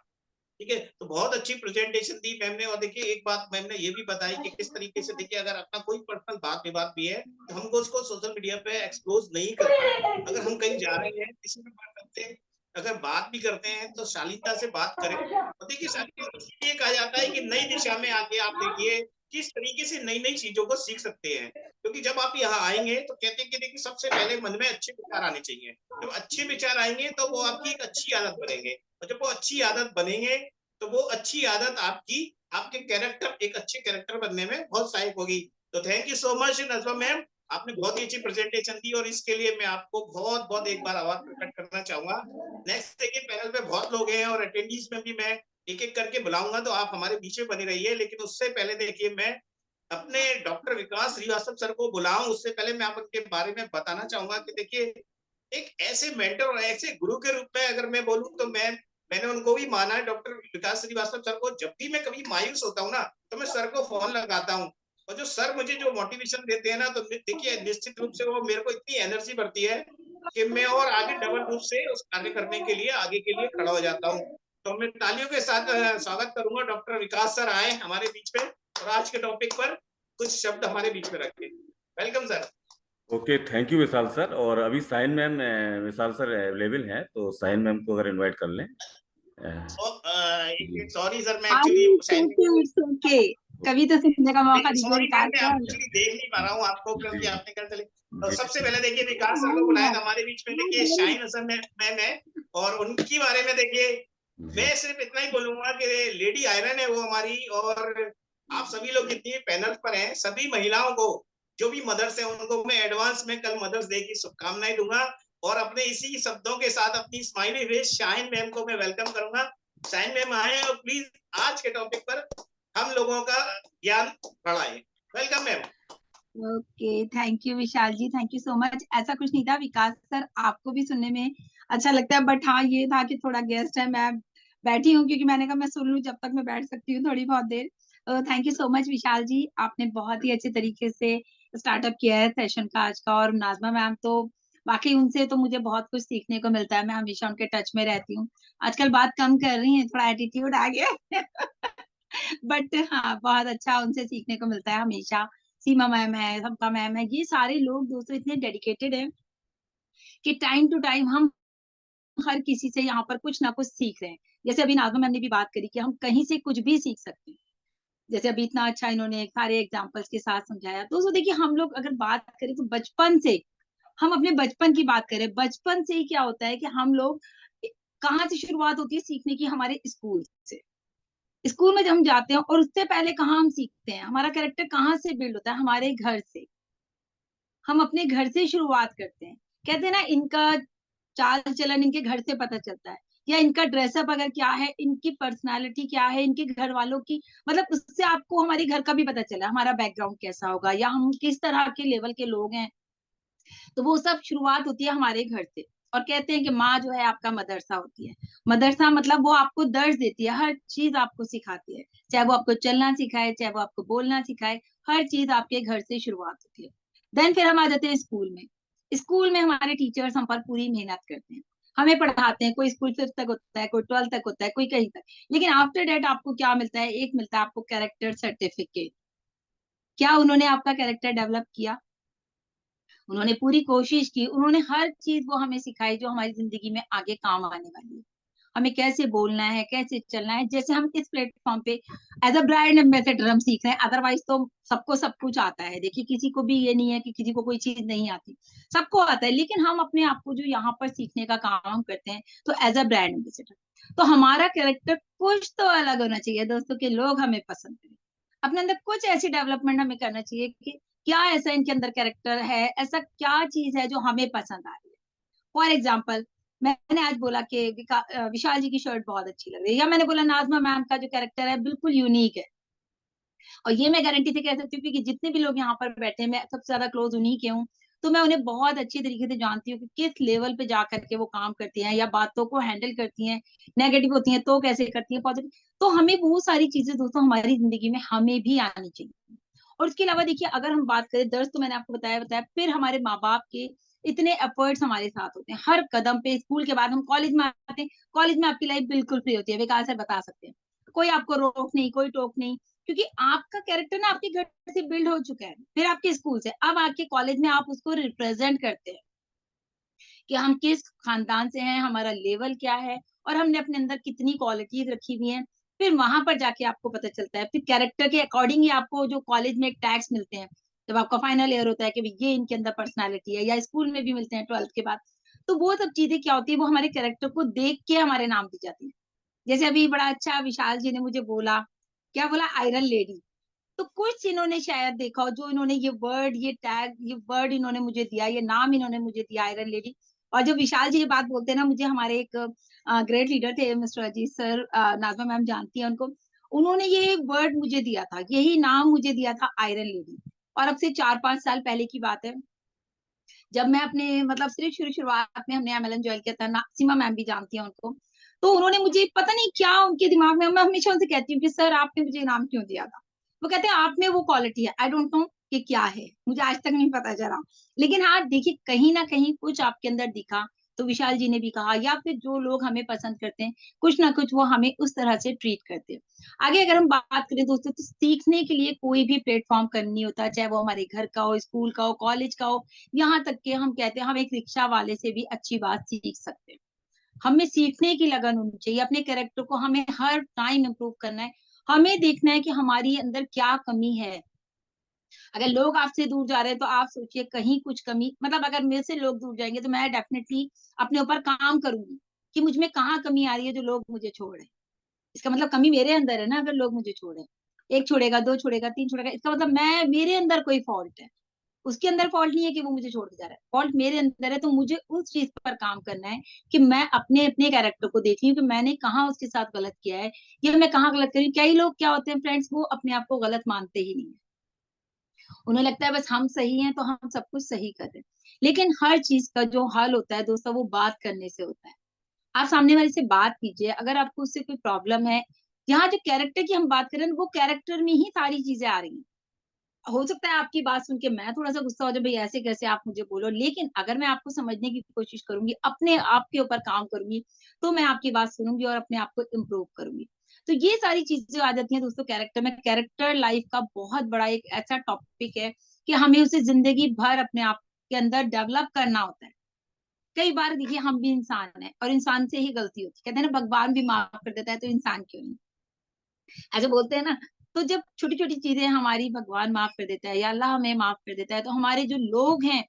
ठीक है, तो बहुत अच्छी प्रेजेंटेशन दी मैम ने। और देखिए एक बात मैम ने ये भी बताई कि किस तरीके से, देखिए अगर अपना कोई पर्सनल बात विवाद भी है तो हमको उसको सोशल मीडिया पे एक्सपोज नहीं करना है। अगर हम कहीं जा रहे हैं, किसी भी बात करते हैं, अगर बात भी करते हैं तो शालीनता से बात करें। और देखिए शालीनता इसलिए कहा जाता है कि नई दिशा में आके आप देखिए किस तरीके से नई नई चीजों को सीख सकते हैं। क्योंकि जब आप यहाँ आएंगे तो कहते हैं कि देखिए सबसे पहले मन में अच्छे विचार आने चाहिए। जब अच्छे विचार आएंगे तो वो आपकी एक अच्छी आदत बनेंगे, और जब वो अच्छी आदत बनेंगे तो वो अच्छी आदत आपकी आपके कैरेक्टर, एक अच्छे कैरेक्टर बनने में बहुत सहायक होगी। तो thank you so much Najma ma'am, आपने बहुत ही अच्छी प्रेजेंटेशन दी और इसके लिए मैं आपको बहुत बहुत एक बार आभार प्रकट करना चाहूंगा। नेक्स्ट देखिए पैनल पे बहुत लोग हैं और अटेंडीज में भी मैं एक एक करके बुलाऊंगा, तो आप हमारे बीच में बने रहिए। लेकिन उससे पहले देखिए मैं अपने डॉक्टर विकास श्रीवास्तव सर को बुलाऊं उससे पहले मैं आप उनके बारे में बताना चाहूंगा कि देखिए एक ऐसे मेंटर और ऐसे गुरु के रूप में अगर मैं बोलूं तो मैंने उनको भी माना है, डॉक्टर विकास श्रीवास्तव सर को। जब भी मैं कभी मायूस होता हूँ ना तो मैं सर को फोन लगाता हूँ, और जो सर मुझे जो मोटिवेशन देते हैं ना, तो देखिए निश्चित रूप से वो मेरे को इतनी एनर्जी बढ़ती है कि मैं और आगे डबल रूप से उस कार्य करने के लिए आगे के लिए खड़ा हो जाता हूँ। तो मैं तालियों के साथ स्वागत करूंगा डॉक्टर विकास सर आए हमारे बीच में और आज के टॉपिक पर कुछ शब्द हमारे बीच में रखें। Welcome sir. Okay, thank you Vishal sir. और अभी साइन मैम, विशाल सर अवेलेबल हैं तो साइन मैम को अगर इनवाइट कर लें। सॉरी सर, मैं एक्चुअली कभी तो सुनने का मौका दीजिए सॉरी विकास मैं सर। एक्चुअली देख नहीं पा रहा हूँ आपको क्योंकि आपने कहा चले। तो जी सबसे पहले देखिए विकास सर को बुलाया था हमारे बीच में, देखिए शाइन हसन मैम है, और उनकी बारे में देखिए मैं सिर्फ इतना ही बोलूंगा कि लेडी आयरन है वो हमारी। और आप सभी लोग जितनी पैनल पर हैं सभी महिलाओं को, जो भी मदर्स हैं उनको मैं एडवांस में कल मदर्स डे की शुभकामनाएं दूंगा। और अपने इसी शब्दों के साथ अपनी स्माइली फेस शाइन मैम को मैं वेलकम करूंगा। शाइन मैम आए और प्लीज आज के टॉपिक पर हम लोगों का ज्ञान बढ़ाएं। Welcome ma'am. Okay, thank you Vishal ji, thank you so much. ऐसा कुछ नहीं था विकास सर, आपको भी सुनने में अच्छा लगता है, बट हाँ ये था कि थोड़ा गेस्ट है, मैं बैठी हूँ क्योंकि मैंने कहा मैं सुन लूँ जब तक मैं बैठ सकती हूँ थोड़ी बहुत देर। Thank you so much Vishal जी, आपने बहुत ही अच्छे तरीके से स्टार्टअप किया है सेशन का आज का। और नाजमा मैम तो बाकी उनसे तो मुझे बहुत कुछ सीखने को मिलता है, मैं हमेशा उनके टच में रहती हूँ। आजकल बात कम कर रही है, थोड़ा एटीट्यूड आ गया बट हाँ बहुत अच्छा उनसे सीखने को मिलता है हमेशा। सीमा मैम है, सबका मैम है, ये सारे लोग दोस्तों इतने डेडिकेटेड हैं कि टाइम टू टाइम हम हर किसी से यहाँ पर कुछ ना कुछ सीख रहे हैं। जैसे अभी नाज़मा मैम ने भी बात करी कि हम कहीं से कुछ भी सीख सकते हैं। जैसे अभी इतना अच्छा इन्होंने सारे एग्जाम्पल्स के साथ समझाया। तो देखिए हम लोग अगर बात करें तो बचपन से, हम अपने बचपन की बात करें, बचपन से ही क्या होता है कि हम लोग कहाँ से शुरुआत होती है सीखने की, हमारे स्कूल से। स्कूल में जब हम जाते हैं और उससे पहले कहाँ हम सीखते हैं, हमारा कैरेक्टर कहाँ से बिल्ड होता है, हमारे घर से। हम अपने घर से शुरुआत करते हैं। कहते हैं ना इनका चाल चलन इनके घर से पता चलता है, या इनका ड्रेसअप अगर क्या है, इनकी पर्सनालिटी क्या है, इनके घर वालों की, मतलब उससे आपको हमारे घर का भी पता चला हमारा बैकग्राउंड कैसा होगा या हम किस तरह के लेवल के लोग हैं। तो वो सब शुरुआत होती है हमारे घर से। और कहते हैं कि माँ जो है आपका मदरसा होती है। मदरसा मतलब वो आपको दर्ज देती है, हर चीज आपको सिखाती है, चाहे वो आपको चलना सिखाए, चाहे वो आपको बोलना सिखाए, हर चीज आपके घर से शुरुआत होती है। देन फिर हम आ जाते हैं स्कूल में। स्कूल में हमारे टीचर्स हम पर पूरी मेहनत करते हैं, हमें पढ़ाते हैं। कोई स्कूल 5th तक होता है, कोई 12th तक होता है, कोई कहीं तक। लेकिन आफ्टर डेट आपको क्या मिलता है? एक मिलता है आपको कैरेक्टर सर्टिफिकेट। क्या उन्होंने आपका कैरेक्टर डेवलप किया? उन्होंने पूरी कोशिश की, उन्होंने हर चीज वो हमें सिखाई जो हमारी जिंदगी में आगे काम आने वाली है। हमें कैसे बोलना है, कैसे चलना है। जैसे हम इस प्लेटफॉर्म पे एज अ ब्रांड एम्बेसडर हम सीख रहे हैं, अदरवाइज तो सबको सब कुछ आता है। देखिए किसी को भी ये नहीं है कि किसी को कोई चीज नहीं आती, सबको आता है। लेकिन हम अपने आप को जो यहाँ पर सीखने का काम करते हैं, तो एज अ ब्रांड एम्बेसडर तो हमारा कैरेक्टर कुछ तो अलग होना चाहिए दोस्तों, के लोग हमें पसंद करें। अपने अंदर कुछ ऐसी डेवलपमेंट हमें करना चाहिए कि क्या ऐसा इनके अंदर कैरेक्टर है, ऐसा क्या चीज है जो हमें पसंद आ रही है। फॉर एग्जाम्पल, मैंने आज बोला कि विशाल जी की शर्ट बहुत अच्छी लग रही है, या मैंने बोला नाजमा मैम का जो कैरेक्टर है बिल्कुल यूनिक है। और ये मैं गारंटी से कह सकती हूँ कि जितने भी लोग यहाँ पर बैठे हैं, मैं सबसे ज्यादा क्लोज उन्हीं के हूँ। तो मैं उन्हें बहुत अच्छी तरीके से जानती हूँ कि किस लेवल पे जा करके वो काम करती हैं या बातों को हैंडल करती हैं। नेगेटिव होती हैं तो कैसे करती हैं, पॉजिटिव। तो हमें वो सारी चीजें दोस्तों हमारी जिंदगी में हमें भी आनी चाहिए। और उसके अलावा देखिए, अगर हम बात करें दर्ज, तो मैंने आपको बताया, फिर हमारे माँ बाप के इतने एफर्ट्स हमारे साथ होते हैं हर कदम पे। स्कूल के बाद हम कॉलेज में आते हैं, कॉलेज में आपकी लाइफ बिल्कुल फ्री होती है, विकास सर बता सकते हैं। कोई आपको रोक नहीं, कोई टोक नहीं, क्योंकि आपका कैरेक्टर ना आपके घर से बिल्ड हो चुका है। फिर आपके स्कूल से, अब आपके कॉलेज में आप उसको रिप्रेजेंट करते हैं कि हम किस खानदान से हैं, हमारा लेवल क्या है, और हमने अपने अंदर कितनी क्वालिटीज रखी हुई हैं। फिर वहां पर जाके आपको पता चलता है, फिर कैरेक्टर के अकॉर्डिंग ही आपको जो कॉलेज में एक टैग्स मिलते हैं, जब आपका फाइनल ईयर होता है कि ये इनके अंदर पर्सनालिटी है, या स्कूल में भी मिलते हैं 12th के बाद। तो वो सब चीजें क्या होती है, वो हमारे कैरेक्टर को देख के हमारे नाम दी जाती है। जैसे अभी बड़ा अच्छा विशाल जी ने मुझे बोला, क्या बोला? Iron lady. तो कुछ इन्होंने शायद देखा हो, जो इन्होंने ये वर्ड, ये टैग, ये वर्ड इन्होंने मुझे दिया, ये नाम इन्होंने मुझे दिया, आयरन लेडी। और जो विशाल जी ये बात बोलते हैं ना, मुझे हमारे एक ग्रेट लीडर थे mister Ajit sir, Najma ma'am जानती हैं उनको, उन्होंने ये वर्ड मुझे दिया था, यही नाम मुझे दिया था, आयरन लेडी। और अब से 4-5 साल पहले की बात है, जब मैं अपने मतलब सिर्फ शुरुआत में हमने एमएलएम ज्वाइन किया था, सीमा मैम भी जानती हैं उनको। तो उन्होंने मुझे पता नहीं क्या उनके दिमाग में, मैं हमेशा उनसे कहती हूँ कि सर आपने मुझे नाम क्यों दिया था? वो कहते हैं आप में वो क्वालिटी है, आई डोंट नो कि क्या है, मुझे आज तक नहीं पता चला। लेकिन हाँ देखिए, कहीं ना कहीं कुछ आपके अंदर दिखा। तो विशाल जी ने भी कहा, या फिर जो लोग हमें पसंद करते हैं, कुछ ना कुछ वो हमें उस तरह से ट्रीट करते हैं। आगे अगर हम बात करें दोस्तों, तो सीखने के लिए कोई भी प्लेटफॉर्म करनी होता है, चाहे वो हमारे घर का हो, स्कूल का हो, कॉलेज का हो, यहाँ तक कि हम कहते हैं हम एक रिक्शा वाले से भी अच्छी बात सीख सकते हैं। हमें सीखने की लगन होनी चाहिए, अपने कैरेक्टर को हमें हर टाइम इम्प्रूव करना है। हमें देखना है कि हमारी अंदर क्या कमी है। अगर लोग आपसे दूर जा रहे हैं, तो आप सोचिए कहीं कुछ कमी, मतलब अगर मेरे से लोग दूर जाएंगे, तो मैं डेफिनेटली अपने ऊपर काम करूंगी कि मुझ में कहाँ कमी आ रही है जो लोग मुझे छोड़ रहे हैं। इसका मतलब कमी मेरे अंदर है ना, अगर लोग मुझे छोड़े। एक छोड़ेगा, 2 छोड़ेगा, 3 छोड़ेगा, इसका मतलब मैं, मेरे अंदर कोई फॉल्ट है। उसके अंदर फॉल्ट नहीं है कि वो मुझे छोड़ के जा रहा है, फॉल्ट मेरे अंदर है। तो मुझे उस चीज पर काम करना है कि मैं अपने अपने कैरेक्टर को देख रही हूँ कि मैंने कहाँ उसके साथ गलत किया है, या मैं कहाँ गलत कर रही हूँ। कई लोग क्या होते हैं फ्रेंड्स, वो अपने आप को गलत मानते ही नहीं है। उन्हें लगता है बस हम सही हैं तो हम सब कुछ सही कर रहे हैं। लेकिन हर चीज का जो हल होता है दोस्तों, वो बात करने से होता है। आप सामने वाले से बात कीजिए, अगर आपको उससे कोई प्रॉब्लम है। यहाँ जो कैरेक्टर की हम बात करें, वो कैरेक्टर में ही सारी चीजें आ रही हैं। हो सकता है आपकी बात सुन के मैं थोड़ा सा गुस्सा हो जाए, भाई ऐसे कैसे आप मुझे बोलो, लेकिन अगर मैं आपको समझने की कोशिश करूंगी, अपने आप के ऊपर काम करूंगी, तो मैं आपकी बात सुनूंगी और अपने आप को इम्प्रूव करूंगी। तो ये सारी चीजें आ जाती हैं दोस्तों कैरेक्टर में। कैरेक्टर लाइफ का बहुत बड़ा एक ऐसा टॉपिक है कि हमें उसे जिंदगी भर अपने आप के अंदर डेवलप करना होता है। कई बार देखिए, हम भी इंसान हैं और इंसान से ही गलती होती है। कहते हैं ना, भगवान भी माफ कर देता है, तो इंसान क्यों नहीं? ऐसे बोलते हैं ना। तो जब छोटी छोटी चीजें हमारी भगवान माफ कर देता है, या अल्लाह हमें माफ कर देता है, तो हमारे जो लोग हैं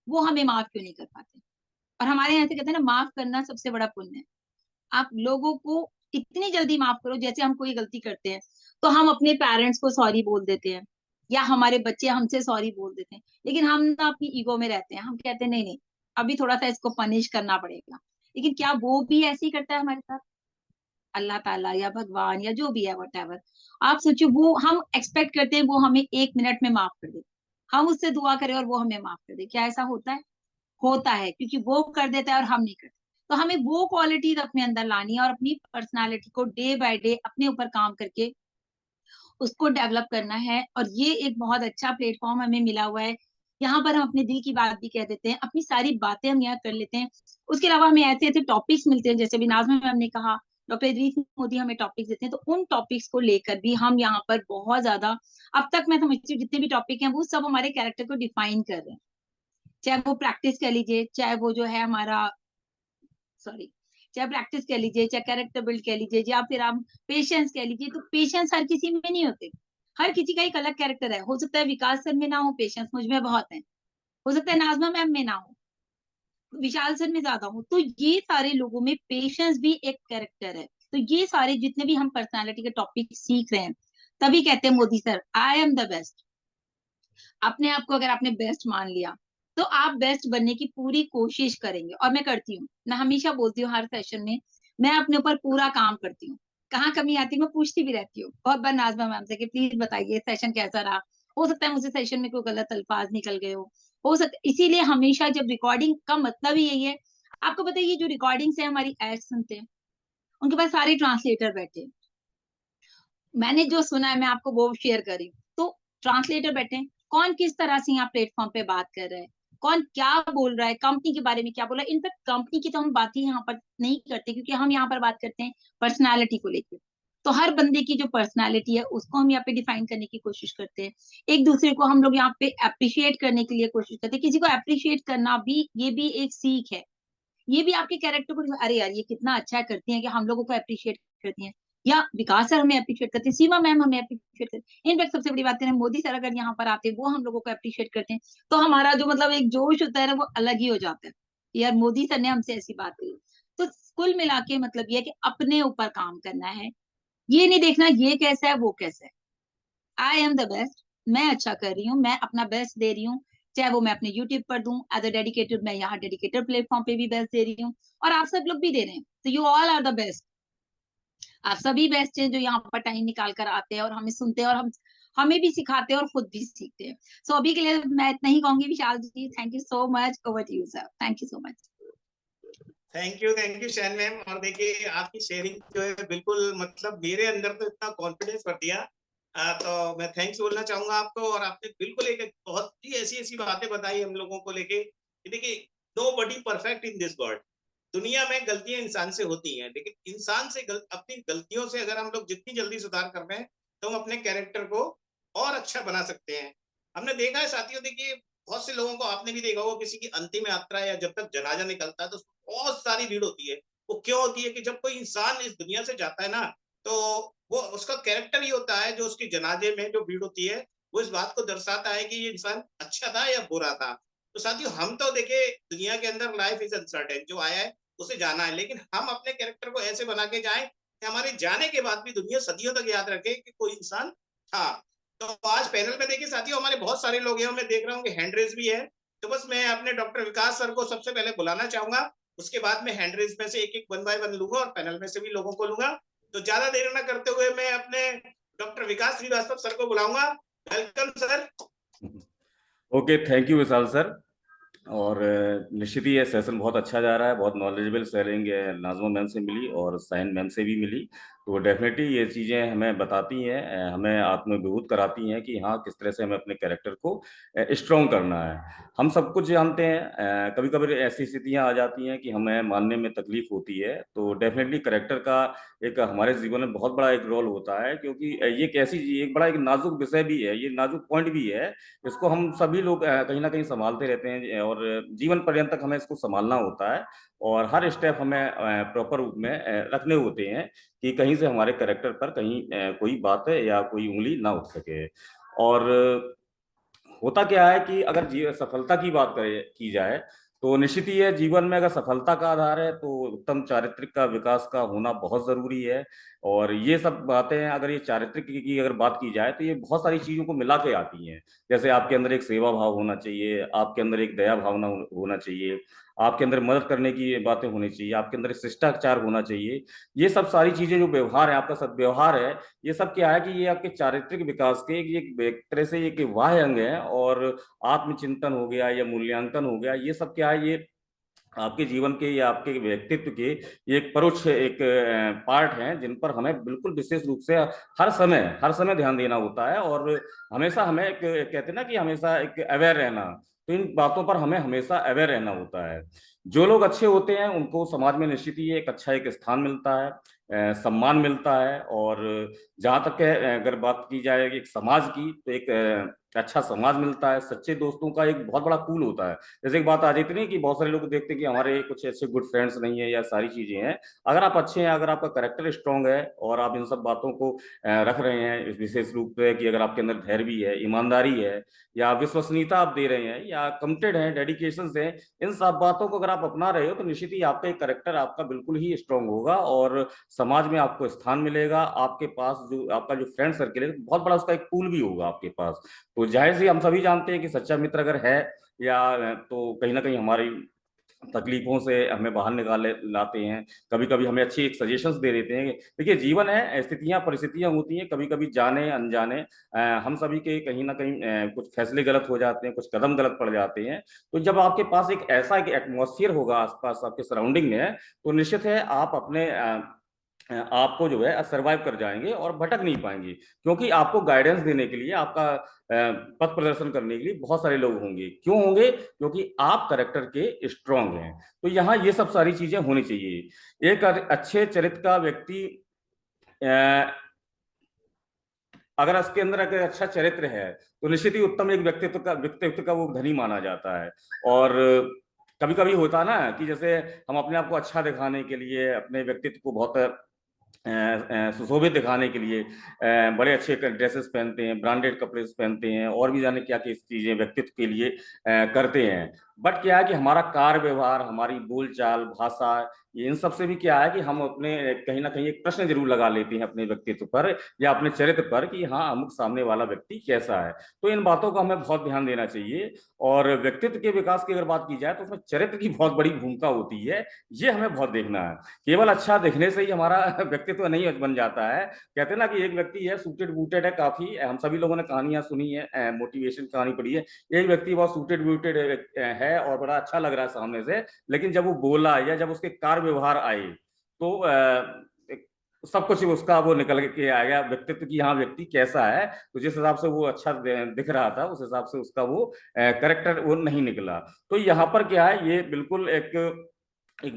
वो हमें माफ क्यों नहीं कर पाते? और हमारे यहाँ से कहते हैं ना, माफ करना सबसे बड़ा पुण्य है। आप लोगों को इतनी जल्दी माफ करो। जैसे हम कोई गलती करते हैं, तो हम अपने पेरेंट्स को सॉरी बोल देते हैं, या हमारे बच्चे हमसे सॉरी बोल देते हैं। लेकिन हम ना अपनी ईगो में रहते हैं, हम कहते हैं नहीं नहीं, अभी थोड़ा सा इसको पनिश करना पड़ेगा। लेकिन क्या वो भी ऐसे ही करता है हमारे साथ? अल्लाह ताला या भगवान या जो भी है, वट एवर, आप सोचिए, वो हम एक्सपेक्ट करते हैं वो हमें 1 मिनट में माफ कर दे, हम उससे दुआ करें और वो हमें माफ कर दे। क्या ऐसा होता है? होता है, क्योंकि वो कर देता है और हम नहीं करते। तो हमें वो क्वालिटीज अपने अंदर लानी है और अपनी पर्सनालिटी को डे बाय डे अपने ऊपर काम करके उसको डेवलप करना है। और ये एक बहुत अच्छा प्लेटफॉर्म हमें मिला हुआ है। यहाँ पर हम अपने दिल की बात भी कह देते हैं, अपनी सारी बातें हम यहाँ कर लेते हैं। उसके अलावा हमें ऐसे ऐसे टॉपिक्स मिलते हैं, जैसे भी नाज़मा मैम ने कहा, डॉक्टर इदरीस मोदी हमें टॉपिक्स देते हैं, तो उन टॉपिक्स को लेकर भी हम यहाँ पर बहुत ज्यादा, अब तक मैं समझती हूँ जितने भी टॉपिक हैं वो सब हमारे कैरेक्टर को डिफाइन कर रहे हैं। चाहे वो प्रैक्टिस कह लीजिए, चाहे वो जो है हमारा, सॉरी, चाहे प्रैक्टिस कह लीजिए, चाहे कैरेक्टर बिल्ड कह लीजिए, या फिर आप पेशेंस कह लीजिए। तो पेशेंस हर किसी में नहीं होते, हर किसी का एक अलग कैरेक्टर है। हो सकता है विकास सर में ना हो पेशेंस, मुझ में बहुत है। हो सकता है नाज़मा मैम में ना हो, विशाल सर में ज्यादा हो। तो ये सारे लोगों में पेशेंस भी एक कैरेक्टर है। तो ये सारे जितने भी हम पर्सनालिटी के टॉपिक सीख रहे हैं, तभी कहते हैं Modi sir I am the best. अपने आप को अगर आपने बेस्ट मान लिया, तो आप बेस्ट बनने की पूरी कोशिश करेंगे। और मैं करती हूँ, मैं हमेशा बोलती हूँ हर सेशन में, मैं अपने ऊपर पूरा काम करती हूँ। कहाँ कमी आती है मैं पूछती भी रहती हूँ बहुत बार नाज़मा मैम से कि प्लीज बताइए सेशन कैसा रहा। हो सकता है मुझसे सेशन में कोई गलत अल्फाज निकल गए हो सकता, इसीलिए हमेशा जब रिकॉर्डिंग का मतलब ही यही है। आपको पता है ये जो रिकॉर्डिंग से हमारी एड सुनते हैं, उनके पास सारे ट्रांसलेटर बैठे हैं। मैंने जो सुना है मैं आपको वो शेयर कर रही हूँ। तो ट्रांसलेटर बैठे हैं, कौन किस तरह से यहाँ प्लेटफॉर्म पे बात कर रहा है, कौन क्या बोल रहा है, कंपनी के बारे में क्या बोल रहा है। इनफैक्ट कंपनी की तो हम बात ही यहाँ पर नहीं करते, क्योंकि हम यहाँ पर बात करते हैं पर्सनालिटी को लेकर। तो हर बंदे की जो पर्सनालिटी है उसको हम यहाँ पे डिफाइन करने की कोशिश करते हैं। एक दूसरे को हम लोग यहाँ पे अप्रिशिएट करने के लिए कोशिश करते हैं। किसी को अप्रिशिएट करना भी, ये भी एक सीख है। ये भी आपके कैरेक्टर को, अरे यार ये कितना अच्छा करती हैं कि हम लोगों को अप्रिशिएट करती हैं, या विकास सर हमें अप्रिशिएट करते हैं, सीमा मैम हमें अप्रिशिएट करते हैं। इनफैक्ट सबसे बड़ी बात करें, मोदी सर अगर यहाँ पर आते हैं वो हम लोगों को अप्रिशिएट करते हैं, तो हमारा जो मतलब एक जोश होता है ना वो अलग ही हो जाता है, यार मोदी सर ने हमसे ऐसी बात कही। तो कुल मिला के मतलब ये है कि अपने ऊपर काम करना है, ये नहीं देखना ये कैसा है वो कैसा है। आई एम द बेस्ट, मैं अच्छा कर रही हूँ, मैं अपना बेस्ट दे रही हूँ। चाहे वो मैं अपने यूट्यूब पर दूं एज अ डेडिकेटेड, मैं यहाँ डेडिकेटेड प्लेटफॉर्म पे भी बेस्ट दे रही हूँ, और आप सब लोग भी दे रहे हैं। तो you all are the best, आप सभी बेस्ट हैं जो यहाँ पर टाइम निकाल कर आते हैं और हमें सुनते हैं, और हम हमें भी सिखाते हैं और खुद भी सीखते हैं। सो अभी के लिए मैं इतना ही कहूंगी। Vishal ji thank you so much, over to you sir, thank you so much. Thank you Shan ma'am. और देखिए आपकी शेयरिंग जो है बिल्कुल मतलब मेरे अंदर तो इतना कॉन्फिडेंस भर दिया। तो मैं थैंक्स बोलना चाहूंगा आपको। और आपने बिल्कुल एक बहुत ही ऐसी ऐसी बातें बताई हम लोगों को लेके कि देखिए nobody perfect in this world. दुनिया में गलतियां इंसान से होती हैं, लेकिन इंसान से अपनी गलतियों से अगर हम लोग जितनी जल्दी सुधार कर रहे हैं तो हम अपने कैरेक्टर को और अच्छा बना सकते हैं। हमने देखा है साथियों, देखिए बहुत से लोगों को आपने भी देखा होगा, किसी की अंतिम यात्रा या जब तक जनाजा निकलता है तो बहुत सारी भीड़ होती है। वो क्यों होती है कि जब कोई इंसान इस दुनिया से जाता है ना, तो वो उसका कैरेक्टर ही होता है जो उसकी जनाजे में जो भीड़ होती है वो इस बात को दर्शाता है कि ये इंसान अच्छा था या बुरा था। तो साथियों हम तो देखे दुनिया के अंदर लाइफ इज अनसर्टेन, जो आया है उसे जाना है, लेकिन हम अपने कैरेक्टर को ऐसे बना के जाएं कि हमारे जाने के बाद भी दुनिया सदियों तक याद रखे कि कोई इंसान था। तो आज पैनल में देखिए साथियों हमारे बहुत सारे लोग हैं, मैं देख रहा हूँ कि हैंड रेज भी है। तो बस मैं अपने डॉक्टर विकास सर को सबसे पहले बुलाना चाहूंगा, उसके बाद में हैंड रेज में से एक एक वन बाय वन लूंगा और पैनल में से भी लोगों को लूंगा। तो ज्यादा देर न करते हुए मैं अपने डॉक्टर विकास श्रीवास्तव सर को बुलाऊंगा। Welcome sir. Okay, thank you Vishal sir. और निश्चित ही ये सेशन बहुत अच्छा जा रहा है, बहुत नॉलेजेबल शेयरिंग नाज़मा मैम से मिली और साइन मैम से भी मिली। तो डेफिनेटली ये चीज़ें हमें बताती हैं, हमें आत्मविभूत कराती हैं कि हाँ किस तरह से हमें अपने कैरेक्टर को स्ट्रॉन्ग करना है। हम सब कुछ जानते हैं, कभी कभी ऐसी स्थितियां आ जाती हैं कि हमें मानने में तकलीफ होती है। तो डेफिनेटली कैरेक्टर का एक हमारे जीवन में बहुत बड़ा एक रोल होता है, क्योंकि ये एक ऐसी एक बड़ा एक नाजुक विषय भी है, ये नाजुक पॉइंट भी है। इसको हम सभी लोग कहीं ना कहीं संभालते रहते हैं और जीवन पर्यंत तक हमें इसको संभालना होता है। और हर स्टेप हमें प्रॉपर रूप में रखने होते हैं कि कहीं से हमारे कैरेक्टर पर कहीं कोई बात है या कोई उंगली ना उठ सके। और होता क्या है कि अगर सफलता की बात की जाए तो निश्चित ही है, जीवन में अगर सफलता का आधार है तो उत्तम चारित्रिक का विकास का होना बहुत जरूरी है। और ये सब बातें अगर ये चारित्रिक की अगर बात की जाए तो ये बहुत सारी चीजों को मिला के आती हैं। जैसे आपके अंदर एक सेवा भाव होना चाहिए, आपके अंदर एक दया भावना होना चाहिए, आपके अंदर मदद करने की बातें होनी चाहिए, आपके अंदर शिष्टाचार होना चाहिए। ये सब सारी चीजें जो व्यवहार है, आपका सद्व्यवहार है, ये सब क्या है कि ये आपके चारित्रिक विकास के एक तरह से एक वाह्य अंग है। और आत्मचिंतन हो गया या मूल्यांकन हो गया, ये सब क्या है, ये आपके जीवन के या आपके व्यक्तित्व के ये एक परोक्ष एक पार्ट हैं, जिन पर हमें बिल्कुल विशेष रूप से हर समय ध्यान देना होता है। और हमेशा हमें एक कहते हैं ना कि हमेशा एक अवेयर रहना, तो इन बातों पर हमें हमेशा अवेयर रहना होता है। जो लोग अच्छे होते हैं उनको समाज में निश्चित ही एक अच्छा एक स्थान मिलता है, सम्मान मिलता है। और जहां तक अगर बात की जाए एक समाज की, तो एक अच्छा समाज मिलता है। सच्चे दोस्तों का एक बहुत बड़ा पूल होता है। जैसे एक बात आ जाती नहीं कि बहुत सारे लोग देखते हैं कि हमारे कुछ ऐसे गुड फ्रेंड्स नहीं है या सारी चीजें हैं। अगर आप अच्छे हैं, अगर आपका करेक्टर स्ट्रांग है और आप इन सब बातों को रख रहे हैं, विशेष रूप से कि अगर आपके अंदर धैर्य भी है, ईमानदारी है, या विश्वसनीयता आप दे रहे हैं, या कमिटेड है, डेडिकेशन है, इन सब बातों को अगर आप अपना रहे हो, तो निश्चित ही आपका एक करेक्टर आपका बिल्कुल ही स्ट्रांग होगा और समाज में आपको स्थान मिलेगा। आपके पास जो आपका जो फ्रेंड सर्किल है, बहुत बड़ा उसका एक पूल भी होगा आपके पास। तो जाहिर सी हम सभी जानते हैं कि सच्चा मित्र अगर है या तो कहीं ना कहीं हमारी तकलीफों से हमें बाहर निकाल लाते हैं, कभी कभी हमें अच्छी एक सजेशंस दे देते हैं। देखिए जीवन है, स्थितियां परिस्थितियां होती हैं, कभी कभी जाने अनजाने हम सभी के कहीं ना कहीं कुछ फैसले गलत हो जाते हैं, कुछ कदम गलत पड़ जाते हैं। तो जब आपके पास एक ऐसा एक एटमॉस्फेयर होगा आसपास आपके सराउंडिंग में, तो निश्चित है आप अपने आपको जो है सरवाइव कर जाएंगे और भटक नहीं पाएंगे, क्योंकि आपको गाइडेंस देने के लिए, आपका पथ प्रदर्शन करने के लिए बहुत सारे लोग होंगे। क्यों होंगे? क्योंकि आप करेक्टर के स्ट्रांग हैं। तो यहाँ ये सब सारी चीजें होनी चाहिए। एक अच्छे चरित्र का व्यक्ति अगर उसके अंदर अगर अच्छा चरित्र है, तो निश्चित ही उत्तम एक व्यक्तित्व का वो धनी माना जाता है। और कभी कभी होता है ना कि जैसे हम अपने आप को अच्छा दिखाने के लिए, अपने व्यक्तित्व को बहुत सुशोभित दिखाने के लिए बड़े अच्छे ड्रेसेस पहनते हैं, ब्रांडेड कपड़े पहनते हैं, और भी जाने क्या क्या चीजें व्यक्तित्व के लिए करते हैं। बट क्या है कि हमारा कार्य व्यवहार, हमारी बोलचाल, भाषा, ये इन सब से भी क्या है कि हम अपने कहीं ना कहीं एक प्रश्न जरूर लगा लेते हैं अपने व्यक्तित्व पर या अपने चरित्र पर कि हाँ अमुक सामने वाला व्यक्ति कैसा है। तो इन बातों का हमें बहुत ध्यान देना चाहिए। और व्यक्तित्व के विकास की अगर बात की जाए, तो उसमें चरित्र की बहुत बड़ी भूमिका होती है। ये हमें बहुत देखना है। केवल अच्छा दिखने से ही हमारा व्यक्तित्व नहीं बन जाता है। कहते हैं ना कि एक व्यक्ति है सूटेड बूटेड है, काफी हम सभी लोगों ने कहानियां सुनी है, मोटिवेशन कहानी पढ़ी है। एक व्यक्ति बहुत सूटेड बूटेड है और बड़ा अच्छा लग रहा है सामने से, लेकिन जब वो बोला या जब उसके कार्य व्यवहार आए, तो सब कुछ उसका वो निकल के आ गया व्यक्तित्व की, हाँ व्यक्ति कैसा है। तो जिस हिसाब से वो अच्छा दिख रहा था, उस हिसाब से उसका वो करेक्टर वो नहीं निकला। तो यहाँ पर क्या है, ये बिल्कुल एक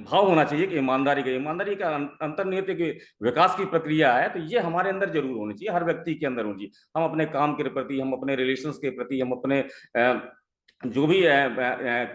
भाव होना चाहिए कि ईमानदारी का अंतर्निहित एक विकास की प्रक्रिया है। तो ये हमारे अंदर जरूर होनी चाहिए, हर व्यक्ति के अंदर होनी चाहिए। हम अपने काम के प्रति, हम अपने रिलेशंस के प्रति, हम अपने जो भी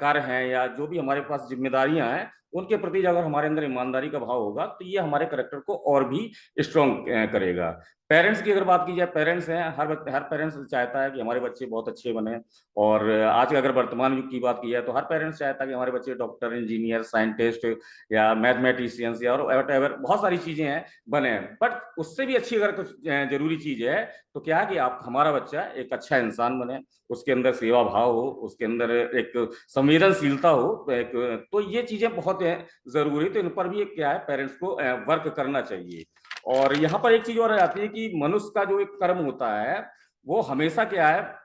कार्य हैं या जो भी हमारे पास जिम्मेदारियां हैं, उनके प्रति अगर हमारे अंदर ईमानदारी का भाव होगा, तो ये हमारे करेक्टर को और भी स्ट्रॉन्ग करेगा। पेरेंट्स की अगर बात की जाए, पेरेंट्स हैं, हर पेरेंट्स चाहता है कि हमारे बच्चे बहुत अच्छे बने। और आज अगर वर्तमान युग की बात की जाए, तो हर पेरेंट्स चाहता है कि हमारे बच्चे डॉक्टर, इंजीनियर, साइंटिस्ट या मैथमेटिशियंस या और व्हाटएवर बहुत सारी चीजें हैं बने। बट उससे भी अच्छी अगर कुछ जरूरी चीज है, तो क्या है कि आप हमारा बच्चा एक अच्छा इंसान बने, उसके अंदर सेवा भाव हो, उसके अंदर एक संवेदनशीलता हो। तो ये चीजें बहुत जरूरी, तो इन पर भी क्या है, पेरेंट्स को वर्क करना चाहिए। और यहाँ पर एक चीज और आती है कि मनुष्य का जो एक कर्म होता है, वो हमेशा क्या है,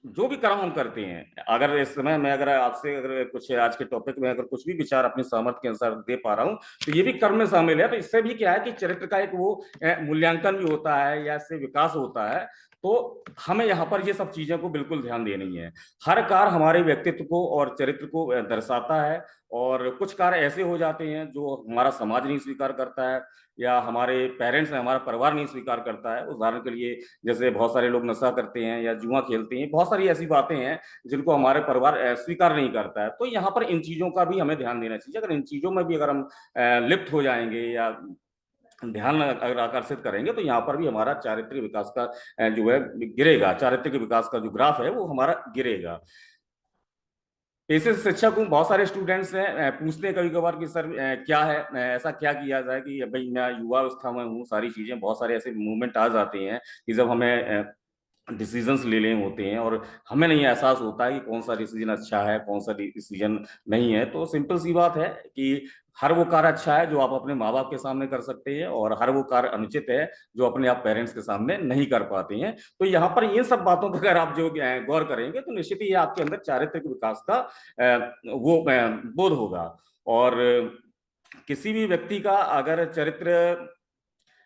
जो भी कर्म हम करते हैं, अगर इस समय मैं अगर आपसे अगर कुछ आज के टॉपिक में अगर कुछ भी विचार अपने सामर्थ्य के अनुसार दे पा रहा हूँ, तो ये भी कर्म में शामिल है। तो इससे भी क्या है कि चरित्र का एक वो मूल्यांकन भी होता है या इससे विकास होता है। तो हमें यहाँ पर ये सब चीजों को बिल्कुल ध्यान देनी है। हर कार्य हमारे व्यक्तित्व को और चरित्र को दर्शाता है। और कुछ कार्य ऐसे हो जाते हैं जो हमारा समाज नहीं स्वीकार करता है, या हमारे पेरेंट्स हैं, हमारा परिवार नहीं स्वीकार करता है। उदाहरण के लिए जैसे बहुत सारे लोग नशा करते हैं या जुआ खेलते हैं, बहुत सारी ऐसी बातें हैं जिनको हमारे परिवार स्वीकार नहीं करता है। तो यहाँ पर इन चीजों का भी हमें ध्यान देना चाहिए। अगर इन चीजों में भी अगर हम लिप्त हो जाएंगे या ध्यान अगर आकर्षित करेंगे, तो यहाँ पर भी हमारा चारित्रिक विकास का जो है गिरेगा, चारित्रिक विकास का जो ग्राफ है वो हमारा गिरेगा। ऐसे शिक्षक हूँ, बहुत सारे स्टूडेंट्स हैं, पूछते हैं कभी कभार कि सर क्या है, ऐसा क्या किया जाए कि भाई मैं युवा अवस्था में हूँ, सारी चीजें बहुत सारे ऐसे मूवमेंट आ जाते हैं कि जब हमें डिसीजंस ले लें होते हैं और हमें नहीं एहसास होता है कि कौन सा डिसीजन अच्छा है, कौन सा डिसीजन नहीं है। तो सिंपल सी बात है कि हर वो कार्य अच्छा है जो आप अपने माँ बाप के सामने कर सकते हैं, और हर वो कार्य अनुचित है जो अपने आप पेरेंट्स के सामने नहीं कर पाते हैं। तो यहाँ पर इन सब बातों पर अगर आप जो गौर करेंगे तो निश्चित ही आपके अंदर चारित्रिक विकास का वो बोध होगा। और किसी भी व्यक्ति का अगर चरित्र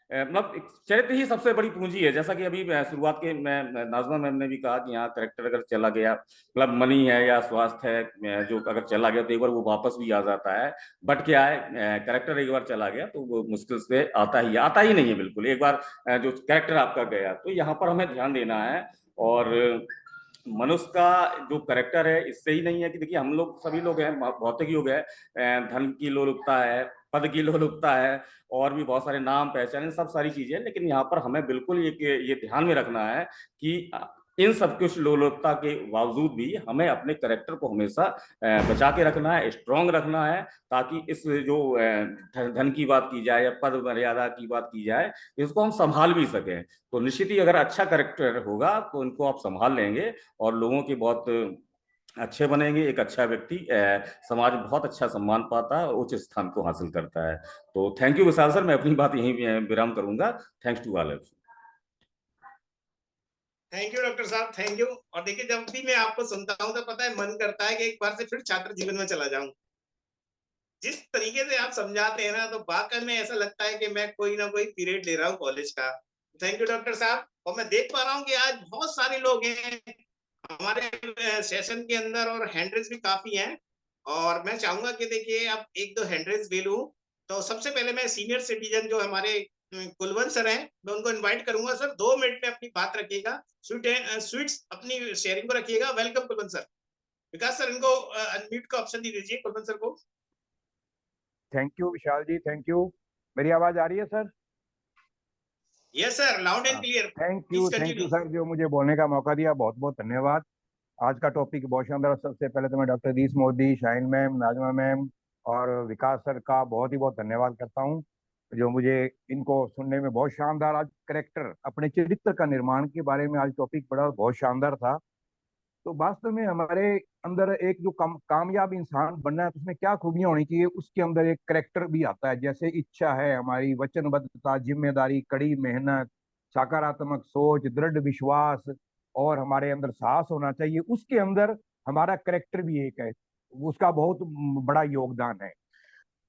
मतलब चरित्र ही सबसे बड़ी पूंजी है। जैसा कि अभी शुरुआत के मैं नाज़मा मैम ने भी कहा कि यहाँ करेक्टर अगर चला गया, मतलब मनी है या स्वास्थ्य है, जो अगर चला गया तो एक बार वो वापस भी आ जाता है। बट क्या है, करेक्टर एक बार चला गया तो वो मुश्किल से आता ही नहीं है बिल्कुल। एक बार जो करेक्टर आपका गया, तो यहाँ पर हमें ध्यान देना है। और मनुष्य का जो करेक्टर है इससे ही नहीं है कि देखिए हम लोग सभी लोग हैं, भौतिक युग है, धन की लोलुपता है, पद की लोलुपता है, और भी बहुत सारे नाम पहचान, सब सारी चीजें। लेकिन यहाँ पर हमें बिल्कुल ये ध्यान में रखना है कि इन सब कुछ लोलुपता के बावजूद भी हमें अपने करेक्टर को हमेशा बचा के रखना है, स्ट्रांग रखना है, ताकि इस जो धन की बात की जाए या पद मर्यादा की बात की जाए, इसको हम संभाल भी सकें। तो निश्चित ही अगर अच्छा करेक्टर होगा तो इनको आप संभाल लेंगे और लोगों की बहुत अच्छे बनेंगे। एक अच्छा व्यक्ति समाज में बहुत अच्छा सम्मान पाता है, उच्च स्थान को हासिल करता है। तो थैंक यू विशाल सर, मैं अपनी बात यहीं विराम करूंगा। Thanks to all. Thank you doctor साहब, थैंक यू। और देखिए जब भी मैं आपको सुनता हूँ तो पता है मन करता है कि एक बार से फिर छात्र जीवन में चला जाऊं। जिस तरीके से आप समझाते हैं ना, तो वाकई में ऐसा लगता है कि मैं कोई ना कोई पीरियड ले रहा हूँ कॉलेज का। थैंक यू डॉक्टर साहब। और मैं देख पा रहा हूँ कि आज बहुत सारे लोग हैं हमारे सेशन के अंदर और हैंडरेज भी काफी हैं। और मैं चाहूंगा कि देखिए अब एक दो हैंडरेज ले लूं। तो सबसे पहले मैं सीनियर सिटीजन जो हमारे कुलवंत सर हैं, मैं उनको इनवाइट करूंगा। सर 2 मिनट में अपनी बात रखिएगा, स्वीट्स अपनी शेयरिंग को रखिएगा। Welcome Kulwant sir. Vikas sir इनको अनम्यूट का ऑप्शन दे दीजिए कुलवंत सर को। Thank you Vishal ji, thank you. मेरी आवाज आ रही है sir? Yes sir, loud and clear. Thank please you continue. Sir, जो मुझे बोलने का मौका दिया, बहुत बहुत धन्यवाद। आज का टॉपिक बहुत शानदार। सबसे पहले तो मैं doctor अदीस Modi, Shaheen ma'am, Najma ma'am और विकास सर का बहुत ही बहुत धन्यवाद करता हूँ, जो मुझे इनको सुनने में बहुत शानदार, आज करेक्टर अपने चरित्र का निर्माण के बारे में आज टॉपिक बड़ा बहुत शानदार था। तो वास्तव में हमारे अंदर एक जो कामयाब इंसान बनना है तो उसमें क्या खूबियां होनी चाहिए, उसके अंदर एक करेक्टर भी आता है। जैसे इच्छा है हमारी, वचनबद्धता, जिम्मेदारी, कड़ी मेहनत, सकारात्मक सोच, दृढ़ विश्वास और हमारे अंदर साहस होना चाहिए। उसके अंदर हमारा करेक्टर भी एक है, उसका बहुत बड़ा योगदान है।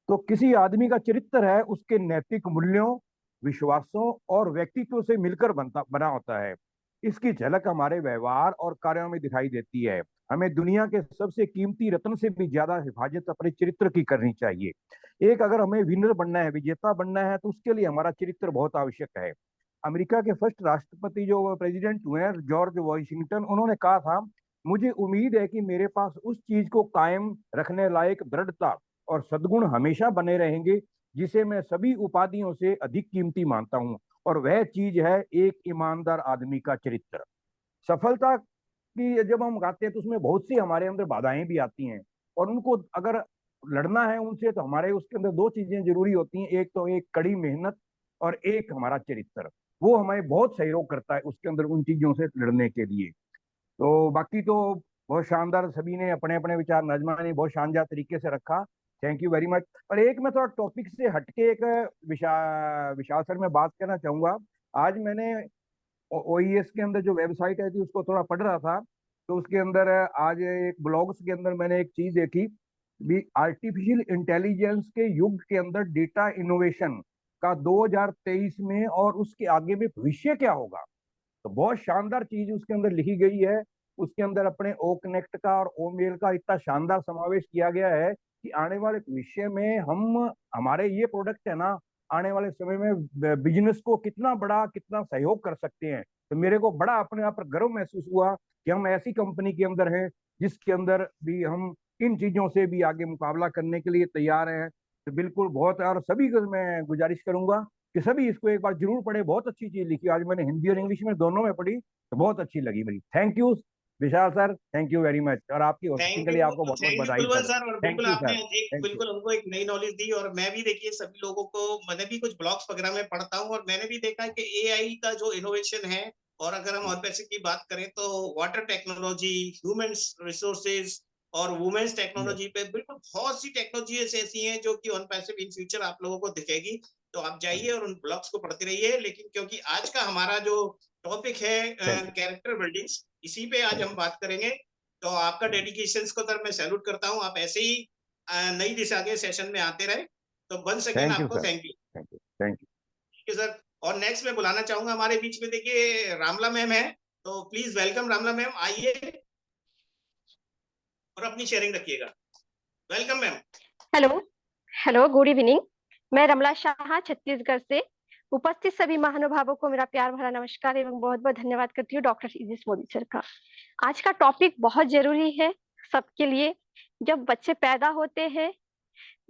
तो किसी आदमी का चरित्र है उसके नैतिक मूल्यों, विश्वासों और व्यक्तित्व से मिलकर बना होता है। इसकी झलक हमारे व्यवहार और कार्यों में दिखाई देती है। हमें दुनिया के सबसे कीमती रत्न से भी ज्यादा हिफाजत अपने चरित्र की करनी चाहिए। एक अगर हमें विनर बनना है, विजेता बनना है, तो उसके लिए हमारा चरित्र बहुत आवश्यक है। अमेरिका के फर्स्ट राष्ट्रपति जो प्रेसिडेंट हुए हैं, जॉर्ज वॉशिंगटन, उन्होंने कहा था, मुझे उम्मीद है कि मेरे पास उस चीज को कायम रखने लायक दृढ़ता और सद्गुण हमेशा बने रहेंगे जिसे मैं सभी उपाधियों से अधिक कीमती मानता हूं, और वह चीज है एक ईमानदार आदमी का चरित्र। सफलता की जब हम गाते हैं तो उसमें बहुत सी हमारे अंदर बाधाएं भी आती हैं, और उनको अगर लड़ना है उनसे, तो हमारे उसके अंदर दो चीजें जरूरी होती हैं। एक तो एक कड़ी मेहनत और एक हमारा चरित्र, वो हमें बहुत सहयोग करता है उसके अंदर उन चीजों से लड़ने के लिए। तो बाकी तो बहुत शानदार, सभी ने अपने अपने विचार, नजमा ने बहुत शानदार तरीके से रखा। Thank you very much. और एक मैं थोड़ा टॉपिक से हटके एक विशाल सर में बात करना चाहूंगा। आज मैंने ओईएस के अंदर जो वेबसाइट है थी उसको थोड़ा पढ़ रहा था, तो उसके अंदर आज एक ब्लॉग्स के अंदर मैंने एक चीज देखी भी, आर्टिफिशियल इंटेलिजेंस के युग के अंदर डेटा इनोवेशन का 2023 में और उसके आगे में भविष्य क्या होगा। तो बहुत शानदार चीज उसके अंदर लिखी गई है। उसके अंदर अपने ओ कनेक्ट का और ओ मेल का इतना शानदार समावेश किया गया है कि आने वाले भविष्य में हम, हमारे ये प्रोडक्ट है ना, आने वाले समय में बिजनेस को कितना बड़ा, कितना सहयोग कर सकते हैं। तो मेरे को बड़ा अपने आप पर गर्व महसूस हुआ कि हम ऐसी कंपनी के अंदर हैं जिसके अंदर भी हम इन चीजों से भी आगे मुकाबला करने के लिए तैयार हैं। तो बिल्कुल बहुत, और सभी को मैं गुजारिश करूंगा कि सभी इसको एक बार जरूर पढ़े। बहुत अच्छी चीज लिखी, आज मैंने हिंदी और इंग्लिश में दोनों में पढ़ी, तो बहुत अच्छी लगी मेरी। Thank you Vishal sir, thank you very much, और आपकी होस्टिंग के लिए आपको बहुत बहुत बधाई कुलवंत सर। सर। और थैंक बिल्कुल यू आपने सर, एक थैंक यू। बिल्कुल हमको एक नई नॉलेज दी। और मैं भी देखिए सभी लोगों को, मैंने भी कुछ ब्लॉग्स वगैरह में पढ़ता हूँ और मैंने भी देखा है कि एआई का जो इनोवेशन है और अगर हम पैसे की बात करें तो वाटर टेक्नोलॉजी, ह्यूमन रिसोर्सेज और वुमेन्स टेक्नोलॉजी पे बिल्कुल बहुत सी टेक्नोलॉजीज ऐसी हैं जो कि ऑन पैसिव इन फ्यूचर आप लोगों को दिखेगी। तो आप जाइए और उन ब्लॉग्स को पढ़ते रहिए। लेकिन क्योंकि आज का हमारा जो टॉपिक है कैरेक्टर बिल्डिंग्स, इसी पे आज हम बात करेंगे। तो आपका डेडिकेशन को सर मैं सैल्यूट करता हूँ। आप ऐसे ही नई दिशा के सेशन में आते रहे। तो बन सके आपको thank you. Thank you sir. और नेक्स्ट मैं बुलाना चाहूंगा हमारे बीच में, देखिए रामला मैम है, तो प्लीज वेलकम रामला मैम, आइए और अपनी शेयरिंग रखिएगा। Welcome ma'am. Hello hello, good evening. मैं रमला शाह छत्तीसगढ़ से। उपस्थित सभी महानुभावों को मेरा प्यार भरा नमस्कार एवं बहुत बहुत धन्यवाद करती हूँ डॉक्टर इदिस मोदी सर का। आज का टॉपिक बहुत जरूरी है सबके लिए। जब बच्चे पैदा होते हैं,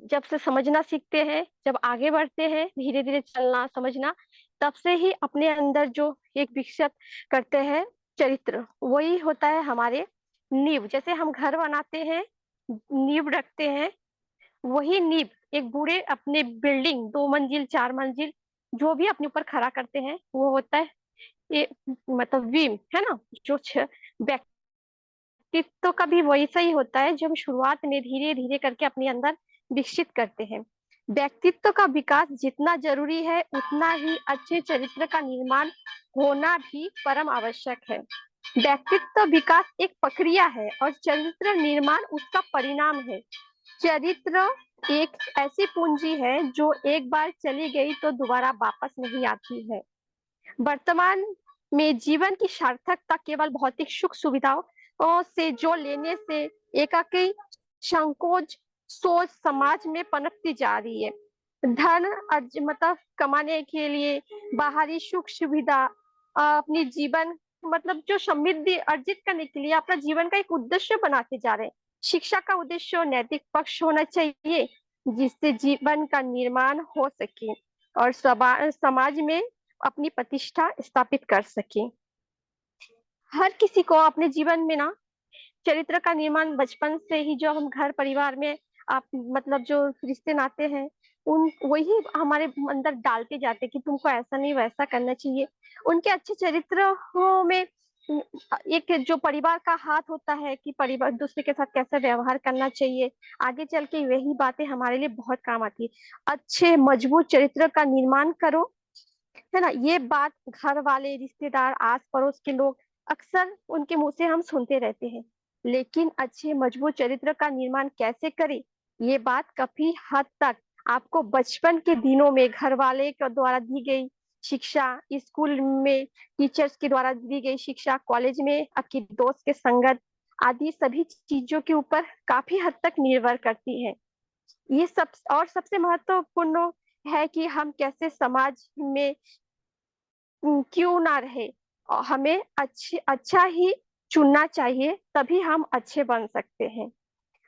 जब से समझना सीखते हैं, जब आगे बढ़ते हैं, धीरे धीरे चलना समझना, तब से ही अपने अंदर जो एक विकसित करते हैं चरित्र, वही होता है हमारे नींव। जैसे हम घर बनाते हैं, नींव रखते हैं, वही नींव एक बूढ़े अपने बिल्डिंग 2 मंजिल 4 मंजिल जो भी अपने ऊपर खड़ा करते हैं, वो होता है ये मतलब बीम, है ना। जो व्यक्तित्व का भी वैसा ही होता है जो हम शुरुआत में धीरे धीरे करके अपने अंदर विकसित करते हैं। व्यक्तित्व का विकास जितना जरूरी है, उतना ही अच्छे चरित्र का निर्माण होना भी परम आवश्यक है। व्यक्तित्व विकास एक प्रक्रिया है और चरित्र निर्माण उसका परिणाम है। चरित्र एक ऐसी पूंजी है जो एक बार चली गई तो दोबारा वापस नहीं आती है। वर्तमान में जीवन की सार्थकता केवल भौतिक सुख सुविधाओं से जो लेने से एकाकी संकोच सोच समाज में पनपती जा रही है। धन मतलब कमाने के लिए, बाहरी सुख सुविधा, अपनी जीवन मतलब जो समृद्धि अर्जित करने के लिए अपना जीवन का एक उद्देश्य बनाते जा रहे हैं। शिक्षा का उद्देश्य नैतिक पक्ष होना चाहिए जिससे जीवन का निर्माण हो सके और समाज में अपनी प्रतिष्ठा स्थापित कर सके। हर किसी को अपने जीवन में ना चरित्र का निर्माण बचपन से ही, जो हम घर परिवार में आप मतलब जो रिश्ते नाते हैं, उन वही हमारे अंदर डालते जाते कि तुमको ऐसा नहीं वैसा करना चाहिए। उनके अच्छे चरित्रों में एक जो परिवार का हाथ होता है कि परिवार दूसरे के साथ कैसे व्यवहार करना चाहिए, आगे चल के वही बातें हमारे लिए बहुत काम आती है। अच्छे मजबूत चरित्र का निर्माण करो, है ना। ये बात घर वाले, रिश्तेदार, आस पड़ोस के लोग अक्सर उनके मुंह से हम सुनते रहते हैं। लेकिन अच्छे मजबूत चरित्र का निर्माण कैसे करें, ये बात काफी हद तक आपको बचपन के दिनों में घर वाले के द्वारा दी गई शिक्षा, स्कूल में टीचर्स के द्वारा दी गई शिक्षा, कॉलेज में आपकी दोस्त के संगत आदि सभी चीजों के ऊपर काफी हद तक निर्भर करती है। ये सब और सबसे महत्वपूर्ण है कि हम कैसे समाज में क्यों ना रहे, हमें अच्छा ही चुनना चाहिए, तभी हम अच्छे बन सकते हैं।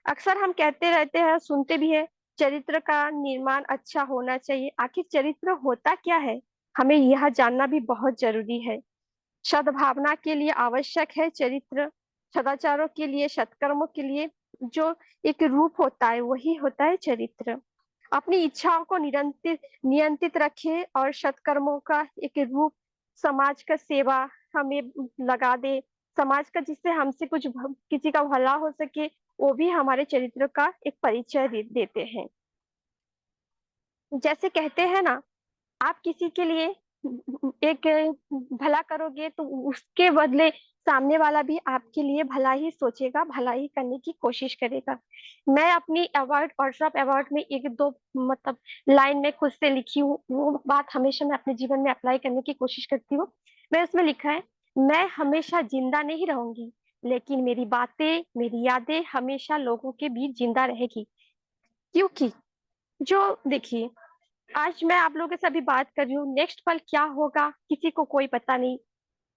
अक्सर हम कहते रहते हैं, सुनते भी है, चरित्र का निर्माण अच्छा होना चाहिए। आखिर चरित्र होता क्या है, हमें यह जानना भी बहुत जरूरी है। सद्भावना के लिए आवश्यक है चरित्र। सदाचारों के लिए, सत्कर्मों के लिए जो एक रूप होता है, वही होता है चरित्र। अपनी इच्छाओं को नियंत्रित रखे और सत्कर्मों का एक रूप समाज का सेवा हमें लगा दे, समाज का जिससे हमसे कुछ किसी का भला हो सके, वो भी हमारे चरित्र का एक परिचय देते हैं। जैसे कहते हैं ना, आप किसी के लिए एक भला करोगे तो उसके बदले सामने वाला भी आपके लिए भला ही सोचेगा, भला ही करने की कोशिश करेगा। मैं अपनी अवार्ड, व्हाट्सएप अवार्ड में 1-2 मतलब लाइन में खुद से लिखी हूँ, वो बात हमेशा मैं अपने जीवन में अप्लाई करने की कोशिश करती हूँ। मैं उसमें लिखा है, मैं हमेशा जिंदा नहीं रहूंगी, लेकिन मेरी बातें, मेरी यादें हमेशा लोगों के बीच जिंदा रहेगी। क्योंकि जो देखिए, आज मैं आप लोगों से अभी बात कर रही हूँ, नेक्स्ट पल क्या होगा किसी को कोई पता नहीं।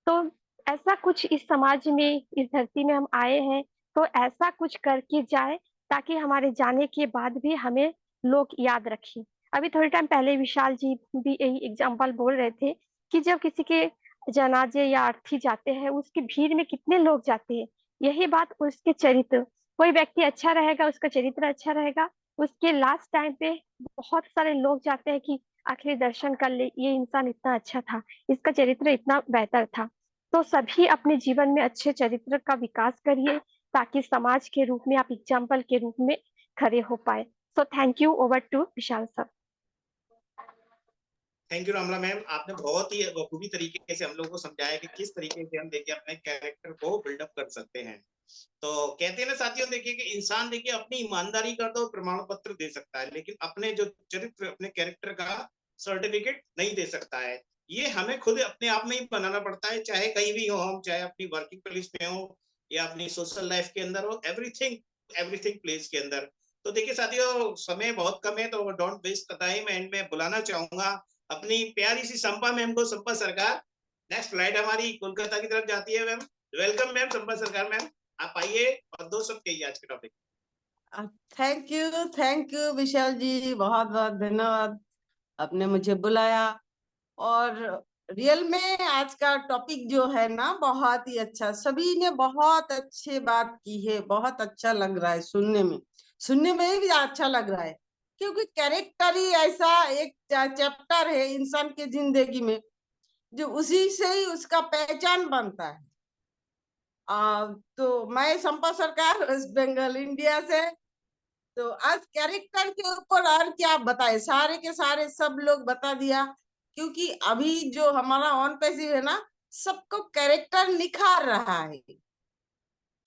तो ऐसा कुछ इस समाज में, इस धरती में हम आए हैं, तो ऐसा कुछ करके जाए ताकि हमारे जाने के बाद भी हमें लोग याद रखें। अभी थोड़े टाइम पहले विशाल जी भी यही एग्जाम्पल बोल रहे थे कि जब किसी के जनाजे या अर्थी जाते हैं, उसकी भीड़ में कितने लोग जाते हैं। यही बात उसके चरित्र, कोई व्यक्ति अच्छा रहेगा, उसका चरित्र अच्छा रहेगा, उसके लास्ट टाइम पे बहुत सारे लोग जाते हैं कि आखिरी दर्शन कर ले, ये इंसान इतना अच्छा था, इसका चरित्र इतना बेहतर था। तो सभी अपने जीवन में अच्छे चरित्र का विकास करिए, ताकि समाज के रूप में आप एग्जाम्पल के रूप में खड़े हो पाए। So thank you, over to Vishal sir. Thank you Ramla ma'am, आपने बहुत ही बखूबी तरीके से हम लोगों को समझाया कि किस तरीके से हम देखिए अपने कैरेक्टर को बिल्डअप कर सकते हैं। तो कहते हैं ना साथियों, देखिए कि इंसान देखिए अपनी ईमानदारी का तो प्रमाण पत्र दे सकता है, लेकिन अपने जो चरित्र, अपने कैरेक्टर का सर्टिफिकेट नहीं दे सकता है। ये हमें खुद अपने आप में ही बनाना पड़ता है, चाहे कहीं भी हो हम, चाहे अपनी वर्किंग प्लेस में हो या अपनी सोशल लाइफ के अंदर हो, एवरीथिंग प्लेस के अंदर। तो देखिए साथियों, समय बहुत कम है, तो डोंट वेस्ट टाइम, एंड मैं बुलाना चाहूंगा अपनी प्यारी सी संपा मैम को। संपा सरकार, नेक्स्ट फ्लाइट हमारी कोलकाता की तरफ जाती है मैम। वेलकम मैम, संपा सरकार मैम, आप आइए और दो शब्द कहिए आज के टॉपिक। थैंक यू विशाल जी, बहुत बहुत धन्यवाद, आपने मुझे बुलाया। और रियल में आज का टॉपिक जो है ना, बहुत ही अच्छा, सभी ने बहुत अच्छी बात की है, बहुत अच्छा लग रहा है सुनने में भी अच्छा लग रहा है, क्योंकि कैरेक्टर ही ऐसा एक चैप्टर है इंसान की जिंदगी में, जो उसी से ही उसका पहचान बनता है। तो मैं संपा सरकार, वेस्ट बंगाल, इंडिया से। तो आज कैरेक्टर के ऊपर और क्या बताए, सारे के सारे सब लोग बता दिया, क्योंकि अभी जो हमारा ऑन पैसिव है ना, सबको कैरेक्टर निखार रहा है।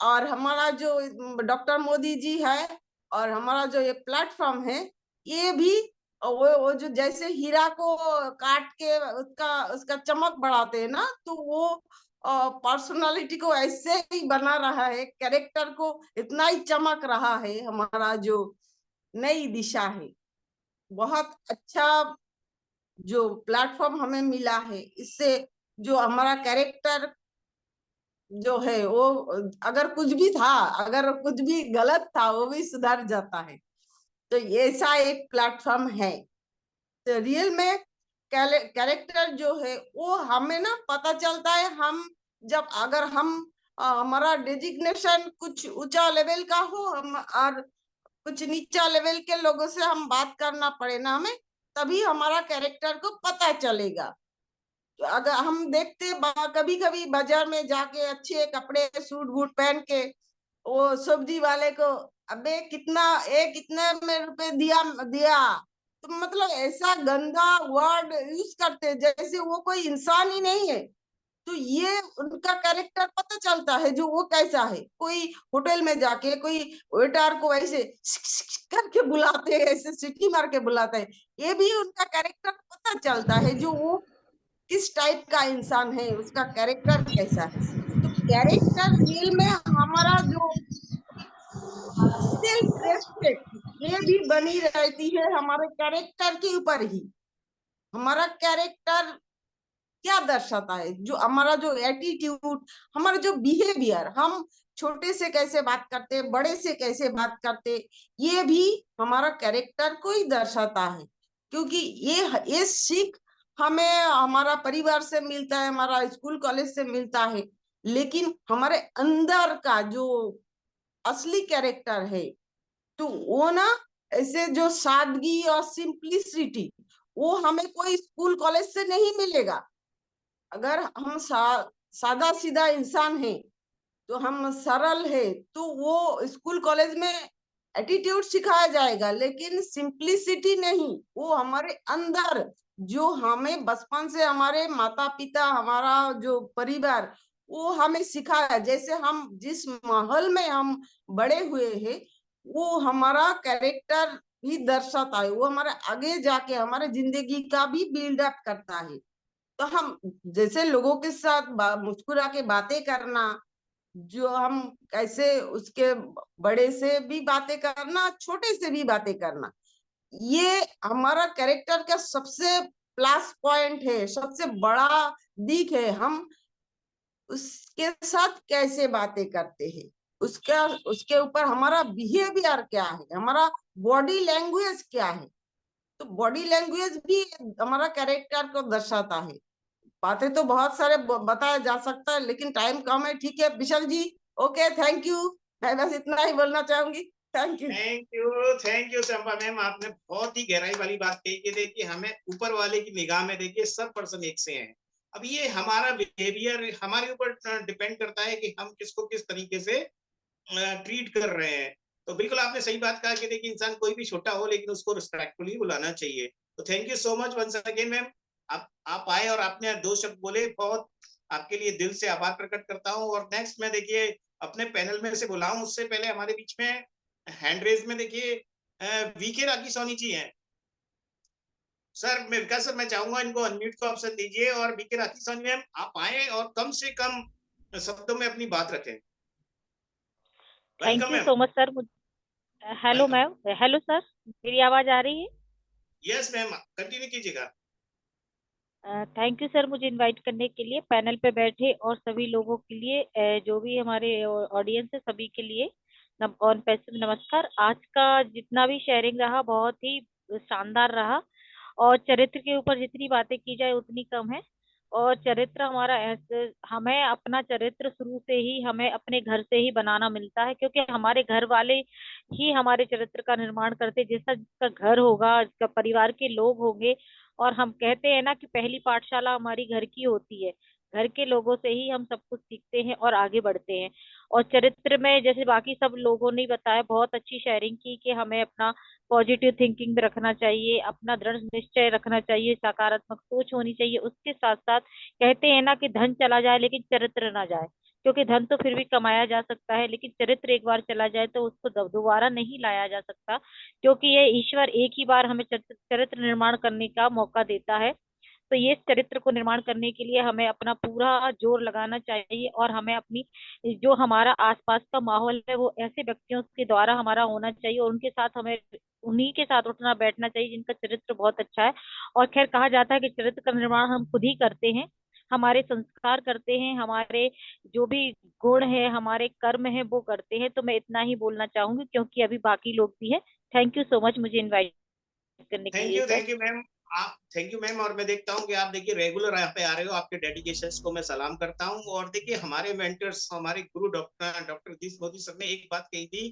और हमारा जो डॉक्टर मोदी जी है और हमारा जो ये प्लेटफॉर्म है, ये भी वो जो जैसे हीरा को काट के उसका चमक बढ़ाते हैं ना, तो वो पर्सनालिटी को ऐसे ही बना रहा है, कैरेक्टर को इतना ही चमक रहा है। हमारा जो नई दिशा है, बहुत अच्छा जो प्लेटफॉर्म हमें मिला है, इससे जो हमारा कैरेक्टर जो है वो, अगर कुछ भी था, अगर कुछ भी गलत था, वो भी सुधर जाता है। तो ऐसा एक प्लेटफॉर्म है। तो रियल में कैरेक्टर जो है वो हमें ना पता चलता है, हम जब अगर हम हमारा डेजिग्नेशन कुछ ऊंचा लेवल का हो, हम और कुछ नीचा लेवल के लोगों से हम बात करना पड़े ना हमें, तभी हमारा कैरेक्टर को पता चलेगा। तो अगर हम देखते कभी कभी बाजार में जाके अच्छे कपड़े सूट बूट पहन के वो सब्जी वाले को, अबे कितने में रुपए दिया दिया, तो मतलब ऐसा गंदा वर्ड यूज करते जैसे वो कोई इंसान ही नहीं है। तो ये उनका कैरेक्टर पता चलता है जो वो कैसा है। कोई होटल में जाके कोई वेटर को ऐसे करके बुलाते हैं, ऐसे सीटी मार के बुलाते हैं, ये भी उनका कैरेक्टर पता चलता है जो वो किस टाइप का इंसान है, उसका कैरेक्टर कैसा है। तो कैरेक्टर रियल में हमारा जो सेल्फ रेस्पेक्ट, ये भी बनी रहती है हमारे कैरेक्टर के ऊपर ही। हमारा कैरेक्टर क्या दर्शाता है, जो हमारा जो एटीट्यूड, हमारा जो बिहेवियर, हम छोटे से कैसे बात करते, बड़े से कैसे बात करते, ये भी हमारा कैरेक्टर को ही दर्शाता है। क्योंकि ये सीख हमें हमारा परिवार से मिलता है, हमारा स्कूल कॉलेज से मिलता है, लेकिन हमारे अंदर का जो असली कैरेक्टर है, तो वो ना ऐसे जो सादगी और सिंप्लिसिटी, वो हमें कोई स्कूल कॉलेज से नहीं मिलेगा। अगर हम सादा सीधा इंसान है, तो हम सरल है, तो वो स्कूल कॉलेज में एटीट्यूड सिखाया जाएगा, लेकिन सिंप्लिसिटी नहीं। वो हमारे अंदर जो हमें बचपन से हमारे माता पिता, हमारा जो परिवार, वो हमें सिखाया, जैसे हम जिस माहौल में हम बड़े हुए हैं, वो हमारा कैरेक्टर भी दर्शाता है। वो हमारे आगे जाके हमारे जिंदगी का भी बिल्डअप करता है। तो हम जैसे लोगों के साथ मुस्कुरा के बातें करना, जो हम कैसे उसके बड़े से भी बातें करना, छोटे से भी बातें करना, ये हमारा कैरेक्टर का सबसे प्लस पॉइंट है, सबसे बड़ा दिख है। हम उसके साथ कैसे बातें करते हैं, उसके ऊपर हमारा बिहेवियर क्या है, हमारा बॉडी लैंग्वेज क्या है। तो बॉडी लैंग्वेज भी हमारा कैरेक्टर को दर्शाता है। बातें तो बहुत सारे बताया जा सकता है, लेकिन टाइम कम है। ठीक है विशाल जी, ओके, थैंक यू, मैं बस इतना ही बोलना चाहूंगी। Thank you. Thank you Champa ma'am, आपने बहुत ही गहराई वाली बात कही कि देखिए हमें ऊपर वाले की निगाह में देखिए सब पर्सन एक से हैं, अब ये हमारा बिहेवियर हमारे ऊपर डिपेंड करता है कि हम किसको किस तरीके से ट्रीट कर रहे हैं। तो बिल्कुल आपने सही बात कहा कि देखिए इंसान कोई भी छोटा हो लेकिन उसको रिस्पेक्टफुली बुलाना चाहिए। तो thank you so much once again ma'am, आप आए और आपने 2 शब्द बोले, बहुत आपके लिए दिल से आभार प्रकट करता हूँ। और नेक्स्ट मैं देखिए अपने पैनल में से बुलाऊं उससे पहले हमारे बीच में हैंड रेज में देखिए वीके राखी सोनी जी हैं। सर मैं विकास सर, मैं चाहूंगा इनको अनम्यूट को ऑप्शन दीजिए और वीके राखी सोनी मैम आप आए और कम से कम शब्दों में अपनी बात रखें। Thank welcome you ma'am. So much sir. Hello welcome. Ma'am, hello sir, मेरी आवाज आ रही है? यस मैम, कंटिन्यू कीजिएगा। थैंक यू सर मुझे इनवाइट करने के लिए, पैनल पे बैठे और सभी लोगों के लिए, जो भी हमारे ऑडियंस है सभी के लिए ऑन पैसिव नमस्कार। आज का जितना भी शेयरिंग रहा बहुत ही शानदार रहा, और चरित्र के ऊपर जितनी बातें की जाए उतनी कम है। और चरित्र हमारा ऐसे, हमें अपना चरित्र शुरू से ही हमें अपने घर से ही बनाना मिलता है, क्योंकि हमारे घर वाले ही हमारे चरित्र का निर्माण करते। जैसा जिसका घर होगा, जिसका परिवार के लोग होंगे, और हम कहते हैं ना कि पहली पाठशाला हमारी घर की होती है। घर के लोगों से ही हम सब कुछ सीखते हैं और आगे बढ़ते हैं। और चरित्र में जैसे बाकी सब लोगों ने बताया, बहुत अच्छी शेयरिंग की कि हमें अपना पॉजिटिव थिंकिंग भी रखना चाहिए, अपना दृढ़ निश्चय रखना चाहिए, सकारात्मक सोच होनी चाहिए। उसके साथ साथ कहते हैं ना कि धन चला जाए लेकिन चरित्र ना जाए, क्योंकि धन तो फिर भी कमाया जा सकता है, लेकिन चरित्र एक बार चला जाए तो उसको दोबारा नहीं लाया जा सकता, क्योंकि ये ईश्वर एक ही बार हमें चरित्र निर्माण करने का मौका देता है। तो ये चरित्र को निर्माण करने के लिए हमें अपना पूरा जोर लगाना चाहिए, और हमें अपनी जो हमारा आसपास का माहौल है वो ऐसे व्यक्तियों के द्वारा हमारा होना चाहिए, और उनके साथ हमें उन्हीं के साथ उठना बैठना चाहिए जिनका चरित्र बहुत अच्छा है। और खैर कहा जाता है कि चरित्र का निर्माण हम खुद ही करते हैं, हमारे संस्कार करते हैं, हमारे जो भी गुण है, हमारे कर्म है वो करते हैं। तो मैं इतना ही बोलना चाहूंगी, क्योंकि अभी बाकी लोग भी है। थैंक यू सो मच मुझे इनवाइट करने के लिए सर। Thank you ma'am. आप थैंक यू मैम। और मैं देखता हूँ कि आप देखिए रेगुलर यहाँ पे आ रहे हो, आपके डेडिकेशंस को मैं सलाम करता हूँ। और देखिए हमारे मेंटर्स, हमारे गुरु डॉक्टर दीस मोदी सर ने एक बात कही थी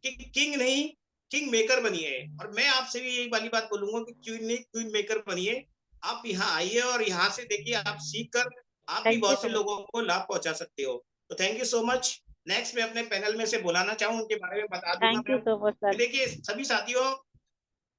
कि किंग नहीं किंग मेकर बनिए। और मैं आपसे भी यही वाली बात बोलूंगा कि क्वीन नहीं क्वीन मेकर बनिए। आप यहाँ आइए और यहाँ से देखिए आप सीख कर आप भी थैंक यू बहुत से सो मच। लोगों को लाभ पहुंचा सकते हो। तो thank you so much. Next मैं अपने पैनल में से बुलाना चाहूँ, उनके बारे में बता दूंगा थैंक यू मैं सो मच कि सर। देखिए सभी साथियों,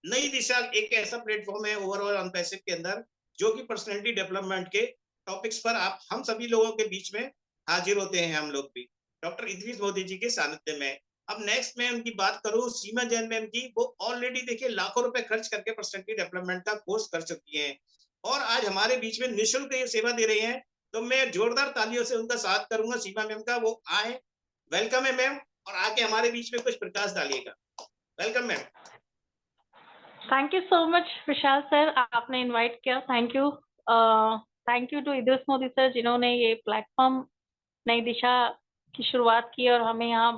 नई दिशा एक ऐसा प्लेटफॉर्म है ओवरऑल अनपैसिव के अंदर जो कि पर्सनैलिटी डेवलपमेंट के टॉपिक्स पर आप हम सभी लोगों के बीच में हाजिर होते हैं। हम लोग भी डॉक्टर इद्रीस मोदी जी के सानिध्य में। अब नेक्स्ट मैं उनकी बात करूं सीमा जैन मैम की, वो ऑलरेडी देखिए लाखों रुपए खर्च करके पर्सनैलिटी डेवलपमेंट का कोर्स कर चुकी हैं और आज हमारे बीच में निःशुल्क ये सेवा दे रही हैं। तो मैं जोरदार तालियों से उनका स्वागत करूंगा सीमा मैम का। वो आए, वेलकम है मैम, और आके हमारे बीच में कुछ प्रकाश डालिएगा। Welcome ma'am. Thank you so much Vishal sir, आपने इनवाइट किया। Thank you to Idris Modi sir जिन्होंने ये प्लेटफॉर्म नई दिशा की शुरुआत की और हमें यहाँ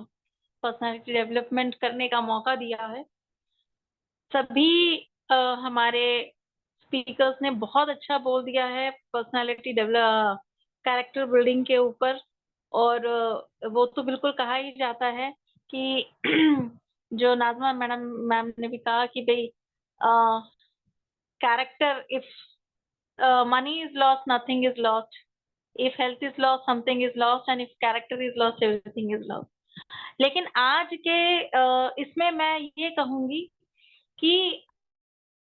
पर्सनालिटी डेवलपमेंट करने का मौका दिया है। सभी हमारे स्पीकर्स ने बहुत अच्छा बोल दिया है पर्सनालिटी डेवलप कैरेक्टर बिल्डिंग के ऊपर। और वो तो बिल्कुल कहा ही जाता है कि जो नाज़मा मैम ने भी कहा कि भाई character, if money is lost, nothing is lost. If health is lost, something is lost, and if character is lost, everything is lost. लेकिन आज के इसमें मैं ये कहूंगी कि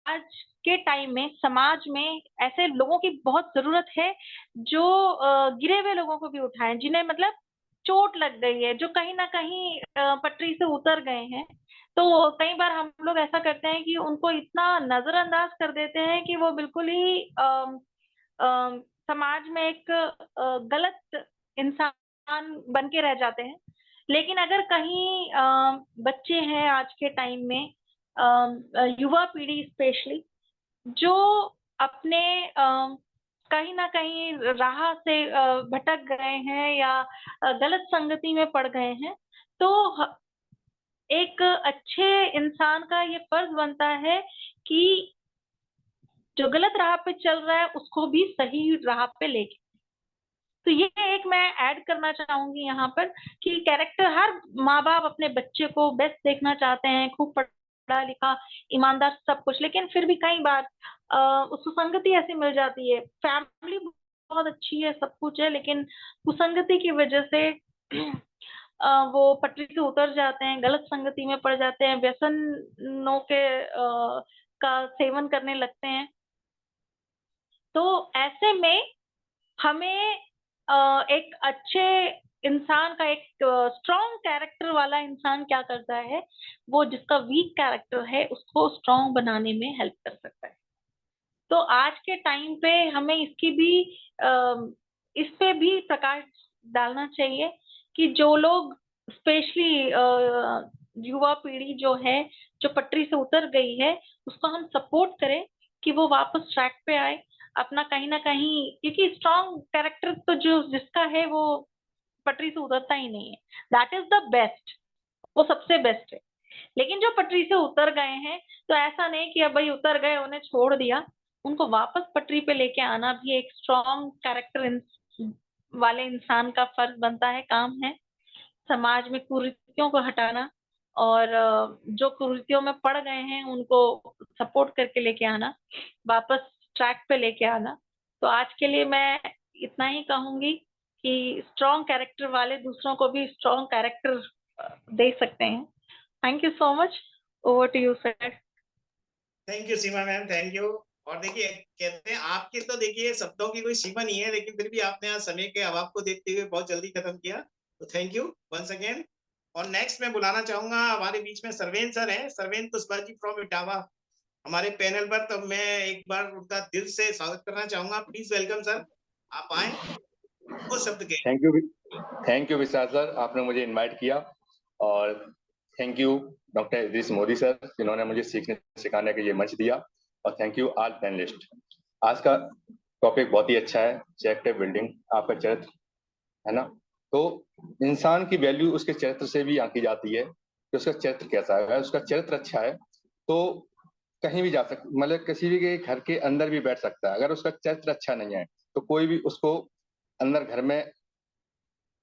आज के टाइम में समाज में ऐसे लोगों की बहुत जरूरत है जो गिरे हुए लोगों को भी उठाएं, जिन्हें मतलब चोट लग गई है, जो कहीं ना कहीं पटरी से उतर गए हैं। तो कई बार हम लोग ऐसा करते हैं कि उनको इतना नजरअंदाज कर देते हैं कि वो बिल्कुल ही समाज में एक गलत इंसान बन के रह जाते हैं। लेकिन अगर कहीं बच्चे हैं आज के टाइम में, युवा पीढ़ी स्पेशली, जो अपने कहीं ना कहीं राह से भटक गए हैं या गलत संगति में पड़ गए हैं, तो एक अच्छे इंसान का ये फर्ज बनता है कि जो गलत राह पे चल रहा है उसको भी सही राह पे लेके। तो ये एक मैं ऐड करना चाहूंगी यहाँ पर कि कैरेक्टर, हर माँ बाप अपने बच्चे को बेस्ट देखना चाहते हैं, खूब पढ़ा लिखा, ईमानदार, सब कुछ, लेकिन फिर भी कई बार उसको संगति ऐसी मिल जाती है, फैमिली बहुत अच्छी है, सब कुछ है, लेकिन कुसंगति की वजह से वो पटरी से उतर जाते हैं, गलत संगति में पड़ जाते हैं, व्यसनों के का सेवन करने लगते हैं। तो ऐसे में हमें एक अच्छे इंसान का, एक स्ट्रॉन्ग कैरेक्टर वाला इंसान क्या करता है, वो जिसका वीक कैरेक्टर है उसको स्ट्रॉन्ग बनाने में हेल्प कर सकता है। तो आज के टाइम पे हमें इसकी भी इस पे भी प्रकाश डालना चाहिए कि जो लोग स्पेशली युवा पीढ़ी जो है, जो पटरी से उतर गई है, उसको हम सपोर्ट करें कि वो वापस ट्रैक पे आए अपना, कहीं ना कहीं, क्योंकि स्ट्रॉन्ग कैरेक्टर तो जो जिसका है वो पटरी से उतरता ही नहीं है, दैट इज द बेस्ट, वो सबसे बेस्ट है। लेकिन जो पटरी से उतर गए हैं, तो ऐसा नहीं कि अब भाई उतर गए उन्हें छोड़ दिया, उनको वापस पटरी पे लेके आना भी एक स्ट्रॉन्ग कैरेक्टर वाले इंसान का फर्ज बनता है, काम है। समाज में कुरीतियों को हटाना और जो कुरीतियों में पड़ गए हैं उनको सपोर्ट करके लेके आना, वापस ट्रैक पे लेके आना। तो आज के लिए मैं इतना ही कहूंगी कि स्ट्रॉन्ग कैरेक्टर वाले दूसरों को भी स्ट्रॉन्ग कैरेक्टर दे सकते हैं। Thank you so much, over to you sir. Thank you Seema ma'am, thank you. और देखिए, कहते हैं आपके तो देखिए शब्दों की कोई सीमा नहीं है, लेकिन फिर भी आपने आज समय के अभाव को देखते हुए बहुत जल्दी खत्म किया, तो थैंक यू वंस अगेन। और नेक्स्ट मैं बुलाना चाहूंगा, हमारे बीच में सरवेन सर हैं, सरवेन पुष्पाजी फ्रॉम इटावा हमारे पैनल पर, तो मैं एक बार उनका दिल से स्वागत करना चाहूंगा। प्लीज वेलकम सर, आप आए वो शब्द के। थैंक यू विशाल सर, आपने मुझे इनवाइट किया, और thank you doctor Idris Modi sir, जिन्होंने मुझे सीखने सिखाने का ये मंच दिया, और थैंक यू ऑल पैनलिस्ट। आज का टॉपिक बहुत ही अच्छा है, कैरेक्टर बिल्डिंग, आपका चरित्र है ना। तो इंसान की वैल्यू उसके चरित्र से भी आंकी जाती है कि उसका चरित्र कैसा है। अगर उसका चरित्र अच्छा है तो कहीं भी जा सकता, मतलब किसी भी के घर के अंदर भी बैठ सकता है। अगर उसका चरित्र अच्छा नहीं है तो कोई भी उसको अंदर घर में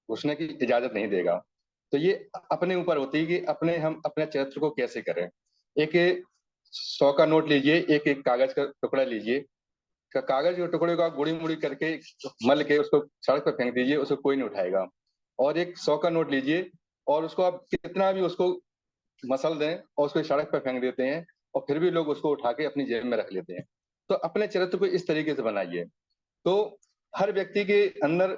घुसने की इजाजत नहीं देगा। तो ये अपने ऊपर होती है कि हम अपने चरित्र को कैसे करें। एक 100 का नोट लीजिए, एक कागज का टुकड़ा लीजिए, कागज के टुकड़े को आप गुड़ी मुड़ी करके मल के उसको सड़क पर फेंक दीजिए, उसको कोई नहीं उठाएगा। और एक 100 का नोट लीजिए और उसको आप कितना भी उसको मसल दें और उसको सड़क पर फेंक देते हैं, और फिर भी लोग उसको उठा के अपनी जेब में रख लेते हैं। तो अपने चरित्र को इस तरीके से बनाइए। तो हर व्यक्ति के अंदर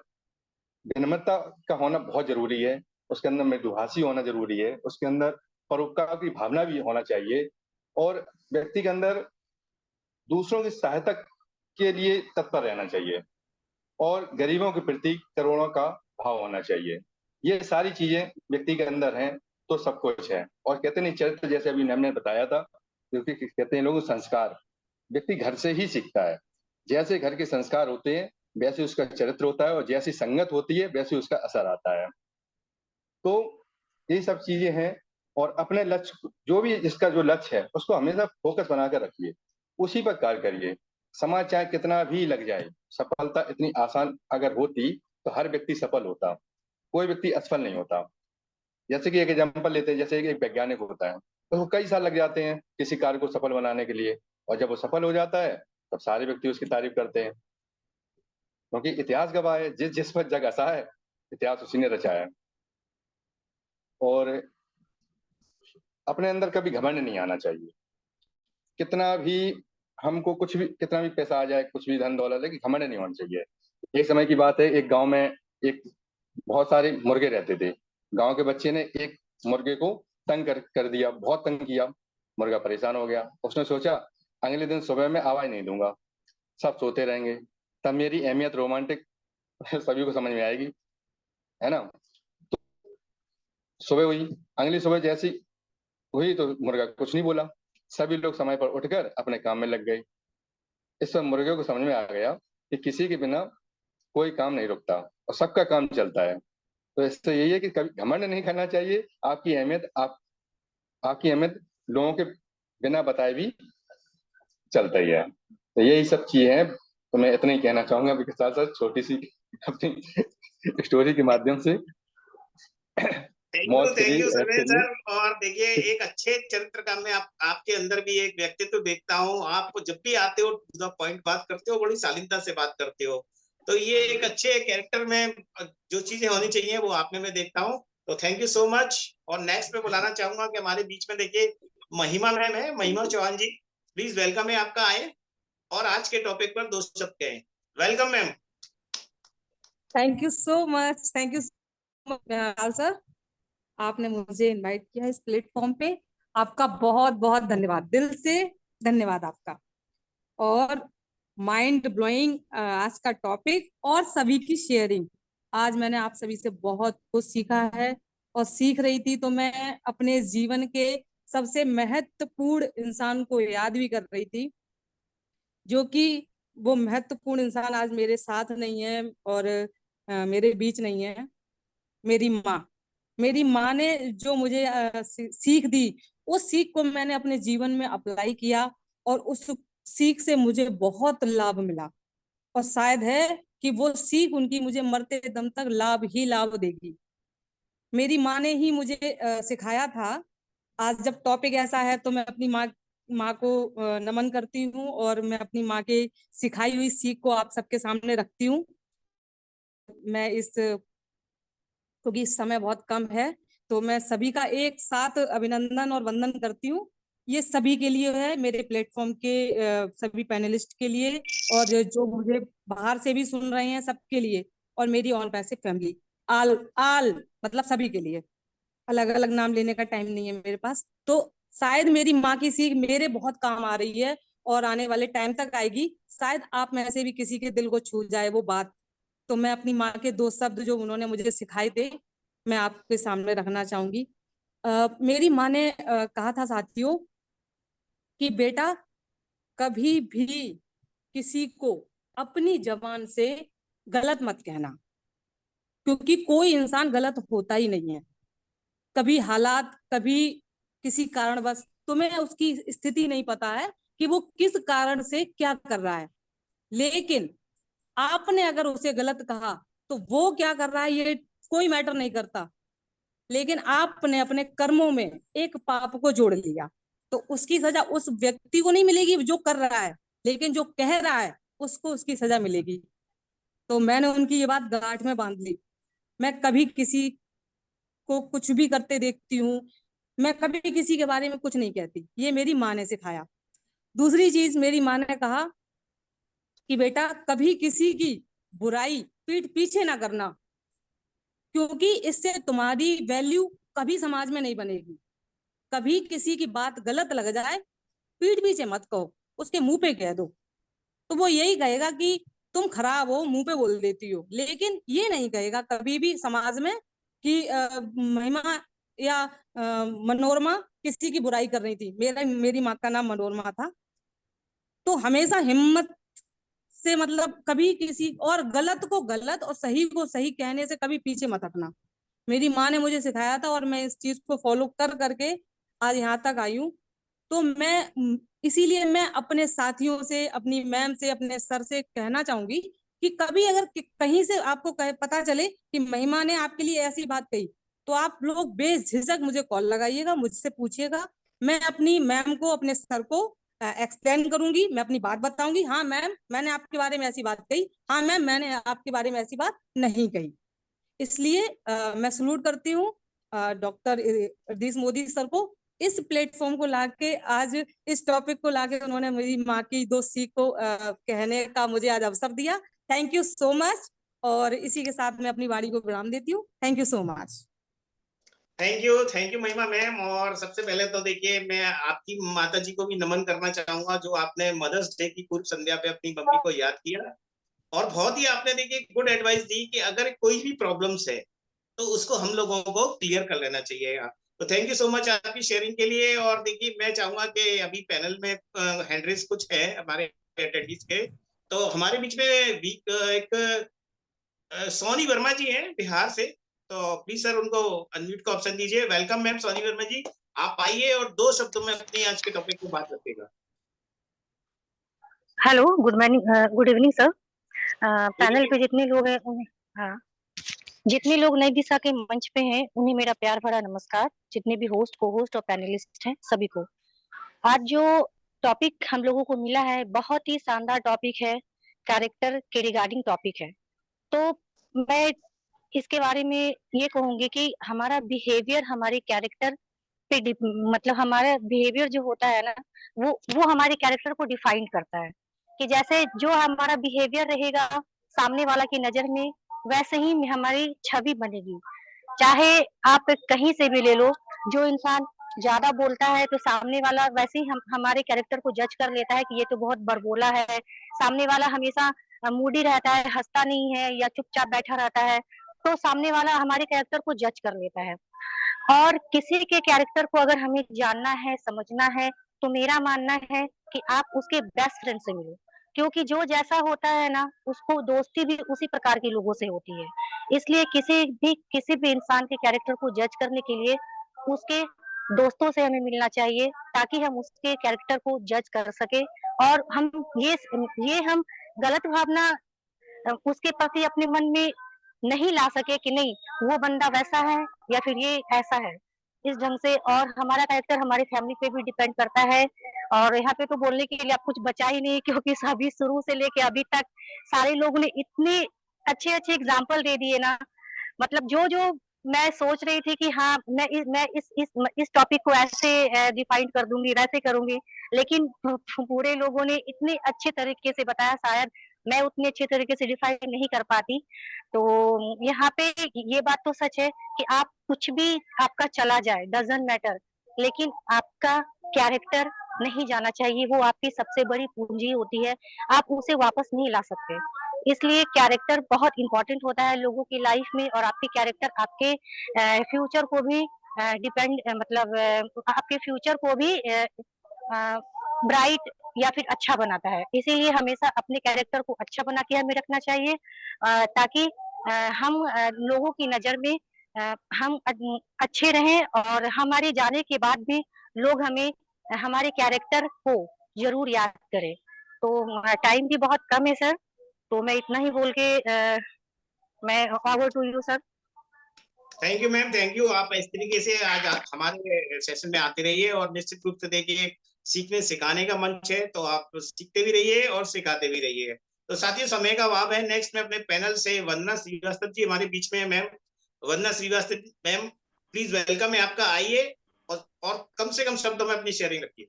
विनम्रता का होना बहुत जरूरी है, उसके अंदर मृदुभाषी होना जरूरी है, उसके अंदर परोपकार की भावना भी होना चाहिए, और व्यक्ति के अंदर दूसरों की सहायता के लिए तत्पर रहना चाहिए, और गरीबों के प्रति करुणा का भाव होना चाहिए। ये सारी चीजें व्यक्ति के अंदर हैं तो सब कुछ है। और कहते नहीं, चरित्र जैसे अभी मैम ने बताया था, क्योंकि कहते हैं लोग संस्कार व्यक्ति घर से ही सीखता है। जैसे घर के संस्कार होते हैं वैसे उसका चरित्र होता है, और जैसी संगत होती है वैसे उसका असर आता है। तो ये सब चीजें हैं। और अपने लक्ष्य, जो भी जिसका जो लक्ष्य है उसको हमेशा फोकस बनाकर रखिए, उसी पर कार्य करिए। समाज चाहे कितना भी लग जाए, सफलता इतनी आसान अगर होती तो हर व्यक्ति सफल होता, कोई व्यक्ति असफल नहीं होता। जैसे कि एक एग्जाम्पल लेते हैं, जैसे एक वैज्ञानिक होता है तो वो कई साल लग जाते हैं किसी कार्य को सफल बनाने के लिए, और जब वो सफल हो जाता है तब सारे व्यक्ति उसकी तारीफ करते हैं, क्योंकि इतिहास गवाह है, जिस पर जग हंसा है इतिहास उसी ने रचा है। और अपने अंदर कभी घमंड नहीं आना चाहिए। कितना भी हमको कुछ भी, कितना भी पैसा आ जाए, कुछ भी धन दौलत, लेकिन घमंड नहीं होना चाहिए। एक समय की बात है, एक गांव में एक बहुत सारे मुर्गे रहते थे। गांव के बच्चे ने एक मुर्गे को तंग कर दिया, बहुत तंग किया। मुर्गा परेशान हो गया, उसने सोचा अगले दिन सुबह में आवाज नहीं दूंगा, सब सोते रहेंगे, तब मेरी अहमियत रोमांटिक सभी को समझ में आएगी, है ना। तो सुबह हुई, अगली सुबह जैसी हुई तो मुर्गा कुछ नहीं बोला, सभी लोग समय पर उठकर अपने काम में लग गए। इस पर मुर्गे को समझ में आ गया कि किसी के बिना कोई काम नहीं रुकता और सबका काम चलता है। तो इससे यही है कि कभी घमंड नहीं करना चाहिए। आपकी अहमियत आपकी अहमियत लोगों के बिना बताए भी चलता ही है। तो यही सब चीजें हैं। तो मैं इतना ही कहना चाहूंगा अभी के साथ साथ छोटी सी अपनी स्टोरी के माध्यम से। Thank you Sarven sir. और देखिए, एक अच्छे चरित्र का मैं आपके अंदर भी एक व्यक्तित्व देखता हूँ। आप जब भी आते हो टू द पॉइंट बात करते हो, बड़ी शालीनता से बात करते हो, तो ये एक अच्छे कैरेक्टर में जो चीजें होनी चाहिए वो आप में मैं देखता हूँ। तो थैंक यू सो मच। और नेक्स्ट में बुलाना चाहूंगा कि हमारे बीच में देखिए महिमा मैम है, महिमा चौहान जी, प्लीज वेलकम है आपका, आए और आज के टॉपिक पर 2 शब्द कहें। Welcome ma'am. Thank you so much, thank you sir, आपने मुझे इनवाइट किया इस प्लेटफॉर्म पे। आपका बहुत बहुत धन्यवाद, दिल से धन्यवाद आपका। और माइंड ब्लोइंग आज का टॉपिक और सभी की शेयरिंग। आज मैंने आप सभी से बहुत कुछ सीखा है और सीख रही थी तो मैं अपने जीवन के सबसे महत्वपूर्ण इंसान को याद भी कर रही थी, जो कि वो महत्वपूर्ण इंसान आज मेरे साथ नहीं है और मेरे बीच नहीं है। मेरी माँ ने जो मुझे सीख दी, उस सीख को मैंने अपने जीवन में अप्लाई किया और उस सीख से मुझे बहुत लाभ मिला। और शायद है कि वो सीख उनकी मुझे मरते दम तक लाभ ही लाभ देगी। मेरी माँ ने ही मुझे सिखाया था। आज जब टॉपिक ऐसा है तो मैं अपनी माँ को नमन करती हूँ और मैं अपनी माँ के सिखाई हुई सीख को आप सबके सामने रखती हूँ। मैं क्योंकि इस समय बहुत कम है तो मैं सभी का एक साथ अभिनंदन और वंदन करती हूँ। ये सभी के लिए है, मेरे प्लेटफॉर्म के सभी पैनलिस्ट के लिए और जो मुझे बाहर से भी सुन रहे हैं सबके लिए, और मेरी ऑन पैसिव फैमिली, आल आल मतलब सभी के लिए। अलग अलग नाम लेने का टाइम नहीं है मेरे पास। तो शायद मेरी माँ की सीख मेरे बहुत काम आ रही है और आने वाले टाइम तक आएगी। शायद आप में से भी किसी के दिल को छू जाए वो बात। तो मैं अपनी माँ के 2 शब्द जो उन्होंने मुझे सिखाए थे मैं आपके सामने रखना चाहूंगी। मेरी माँ ने कहा था साथियों कि बेटा कभी भी किसी को अपनी जबान से गलत मत कहना, क्योंकि कोई इंसान गलत होता ही नहीं है। कभी हालात, कभी किसी कारणवश तुम्हें उसकी स्थिति नहीं पता है कि वो किस कारण से क्या कर रहा है, लेकिन आपने अगर उसे गलत कहा तो वो क्या कर रहा है ये कोई मैटर नहीं करता, लेकिन आपने अपने कर्मों में एक पाप को जोड़ लिया तो उसकी सजा उस व्यक्ति को नहीं मिलेगी जो कर रहा है, लेकिन जो कह रहा है उसको उसकी सजा मिलेगी। तो मैंने उनकी ये बात गांठ में बांध ली। मैं कभी किसी को कुछ भी करते देखती हूँ, मैं कभी किसी के बारे में कुछ नहीं कहती, ये मेरी माँ ने सिखाया। दूसरी चीज मेरी माँ ने कहा कि बेटा कभी किसी की बुराई पीठ पीछे ना करना, क्योंकि इससे तुम्हारी वैल्यू कभी समाज में नहीं बनेगी। कभी किसी की बात गलत लग जाए, पीठ पीछे मत कहो, उसके मुंह पे कह दो, तो वो यही कहेगा कि तुम खराब हो, मुंह पे बोल देती हो, लेकिन ये नहीं कहेगा कभी भी समाज में कि महिमा या मनोरमा किसी की बुराई कर रही थी। मेरी माँ का नाम मनोरमा था। तो हमेशा हिम्मत से मतलब कभी किसी और गलत को गलत और सही को सही कहने से कभी पीछे मत हटना। मेरी माँ ने मुझे सिखाया था और मैं इस चीज को फॉलो कर करके आज यहाँ तक आई हूँ। तो मैं इसीलिए मैं अपने साथियों से, अपनी मैम से, अपने सर से कहना चाहूंगी कि कभी अगर कहीं से आपको पता चले कि महिमा ने आपके लिए ऐसी बात कही तो आप लोग बेझिझक मुझे कॉल लगाइएगा, मुझसे पूछिएगा। मैं अपनी मैम को, अपने सर को एक्सप्लेन करूंगी, मैं अपनी बात बताऊंगी। हाँ मैम मैंने आपके बारे में ऐसी बात कही, हाँ मैम मैंने आपके बारे में ऐसी बात नहीं कही। इसलिए मैं सलूट करती हूँ डॉक्टर इदरीस मोदी सर को, इस प्लेटफॉर्म को लाके, आज इस टॉपिक को लाके उन्होंने मेरी माँ की 2 सीख को कहने का मुझे आज अवसर दिया। Thank you so much. और इसी के साथ मैं अपनी वाणी को विराम देती हूँ। Thank you so much. Thank you महिमा मैम। और सबसे पहले तो देखिए मैं आपकी माता जी को भी नमन करना चाहूंगा, जो आपने मदर्स डे की पूर्व संध्या पे अपनी मम्मी को याद किया और बहुत ही आपने देखिए गुड एडवाइस दी कि अगर कोई भी प्रॉब्लम्स है तो उसको हम लोगों को क्लियर कर लेना चाहिए। तो थैंक यू सो मच आपकी शेयरिंग के लिए। और देखिए मैं चाहूंगा कि अभी पैनल में हैंड रेज कुछ है हमारे अटेंडीज के, तो हमारे बीच में एक सोनी वर्मा जी हैं बिहार से, तो प्लीज सर उनको अनम्यूट का ऑप्शन दीजिए। वेलकम मैम सोनी वर्मा जी, आप आइए और 2 शब्दों में अपनी आज के टॉपिक को बात रखिएगा। Hello, good morning, good evening sir. Panel पे जितने लोग हैं उन्हें, हाँ, जितने लोग नई दिशा के मंच पे हैं उन्हें मेरा प्यार भरा नमस्कार। जितने भी होस्ट, को होस्ट और पैनलिस्ट हैं सभी को। आज जो टॉपिक हम लोगों को मिला है बहुत ही शानदार टॉपिक है कैरेक्टर के रिगार्डिंग टॉपिक है। तो मैं इसके बारे में ये कहूंगी कि हमारा बिहेवियर हमारे कैरेक्टर पे मतलब हमारा बिहेवियर जो होता है ना, वो हमारे कैरेक्टर को डिफाइन करता है। कि जैसे जो हमारा बिहेवियर रहेगा सामने वाला की नजर में, वैसे ही हमारी छवि बनेगी। चाहे आप कहीं से भी ले लो, जो इंसान ज्यादा बोलता है तो सामने वाला वैसे ही हमारे कैरेक्टर को जज कर लेता है कि ये तो बहुत बड़बोला है। सामने वाला हमेशा मूडी रहता है, हंसता नहीं है या चुपचाप बैठा रहता है, तो सामने वाला हमारे कैरेक्टर को जज कर लेता है। और किसी के कैरेक्टर को अगर हमें जानना है, समझना है, तो मेरा मानना है कि आप उसके बेस्ट फ्रेंड से मिलो। क्योंकि जो जैसा होता है ना, उसको दोस्ती भी उसी प्रकार के लोगों से होती है। इसलिए किसी भी इंसान के कैरेक्टर को जज करने के लिए उसके दोस्तों से हमें मिलना चाहिए, ताकि हम उसके कैरेक्टर को जज कर सके और हम ये हम गलत भावना उसके प्रति अपने मन में नहीं ला सके कि नहीं वो बंदा वैसा है या फिर ये ऐसा है। इस ढंग से और हमारा कैरेक्टर हमारी फैमिली पे भी डिपेंड करता है। और यहाँ पे तो बोलने के लिए अब कुछ बचा ही नहीं, क्योंकि सभी शुरू से लेके अभी तक सारे लोगों ने इतने अच्छे अच्छे एग्जाम्पल दे दिए ना। मतलब जो जो मैं सोच रही थी कि हाँ मैं इस टॉपिक को ऐसे डिफाइन कर दूंगी, वैसे करूंगी, लेकिन पूरे लोगों ने इतने अच्छे तरीके से बताया, शायद मैं उतने अच्छे तरीके से डिफाइन नहीं कर पाती। तो यहाँ पे ये बात तो सच है कि आप कुछ भी आपका चला जाए, डजंट मैटर, लेकिन आपका कैरेक्टर नहीं जाना चाहिए। वो आपकी सबसे बड़ी पूंजी होती है, आप उसे वापस नहीं ला सकते। इसलिए कैरेक्टर बहुत इंपॉर्टेंट होता है लोगों की लाइफ में, और आपके कैरेक्टर आपके फ्यूचर को भी डिपेंड मतलब आपके फ्यूचर को भी ब्राइट या फिर अच्छा बनाता है। इसीलिए हमेशा अपने कैरेक्टर को अच्छा बना के हमें रखना चाहिए, ताकि हम लोगों की नजर में हम अच्छे रहें, और हमारे जाने के बाद भी लोग हमें हमारे कैरेक्टर को जरूर याद करें। तो टाइम भी बहुत कम है सर, तो मैं इतना ही बोल के मैं over to you sir. Thank you ma'am, thank you. आप इस तरीके से आज हमारे सेशन में आते रहिए, और निश्चित रूप से देखिए सीखने सिखाने का मंच है, तो आप सीखते भी रहिए और सिखाते भी रहिए। तो साथियों, समय का अभाव है। नेक्स्ट में अपने पैनल से वंदना श्रीवास्तव जी हमारे बीच में है। Ma'am Vandana Shrivastava ma'am, please welcome है आपका। आइए और कम से कम शब्दों में अपनी शेयरिंग रखिए।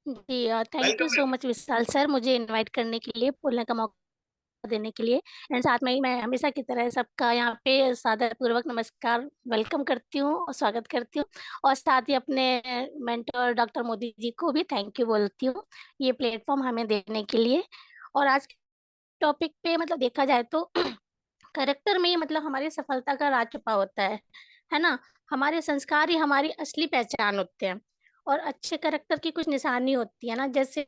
जी thank you welcome so much Vishal sir, मुझे इनवाइट करने के लिए, बोलने का मौका देने के लिए। एंड साथ में ही मैं हमेशा की तरह सबका यहाँ पे सादर पूर्वक नमस्कार वेलकम करती हूँ और स्वागत करती हूँ, और साथ ही अपने मेंटर डॉक्टर मोदी जी को भी थैंक यू बोलती हूँ ये प्लेटफॉर्म हमें देने के लिए। और आज के टॉपिक पे मतलब देखा जाए तो कैरेक्टर में ही मतलब हमारी सफलता का राज छुपा होता है ना। हमारे संस्कार ही हमारी असली पहचान होते हैं, और अच्छे कैरेक्टर की कुछ निशानी होती है ना, जैसे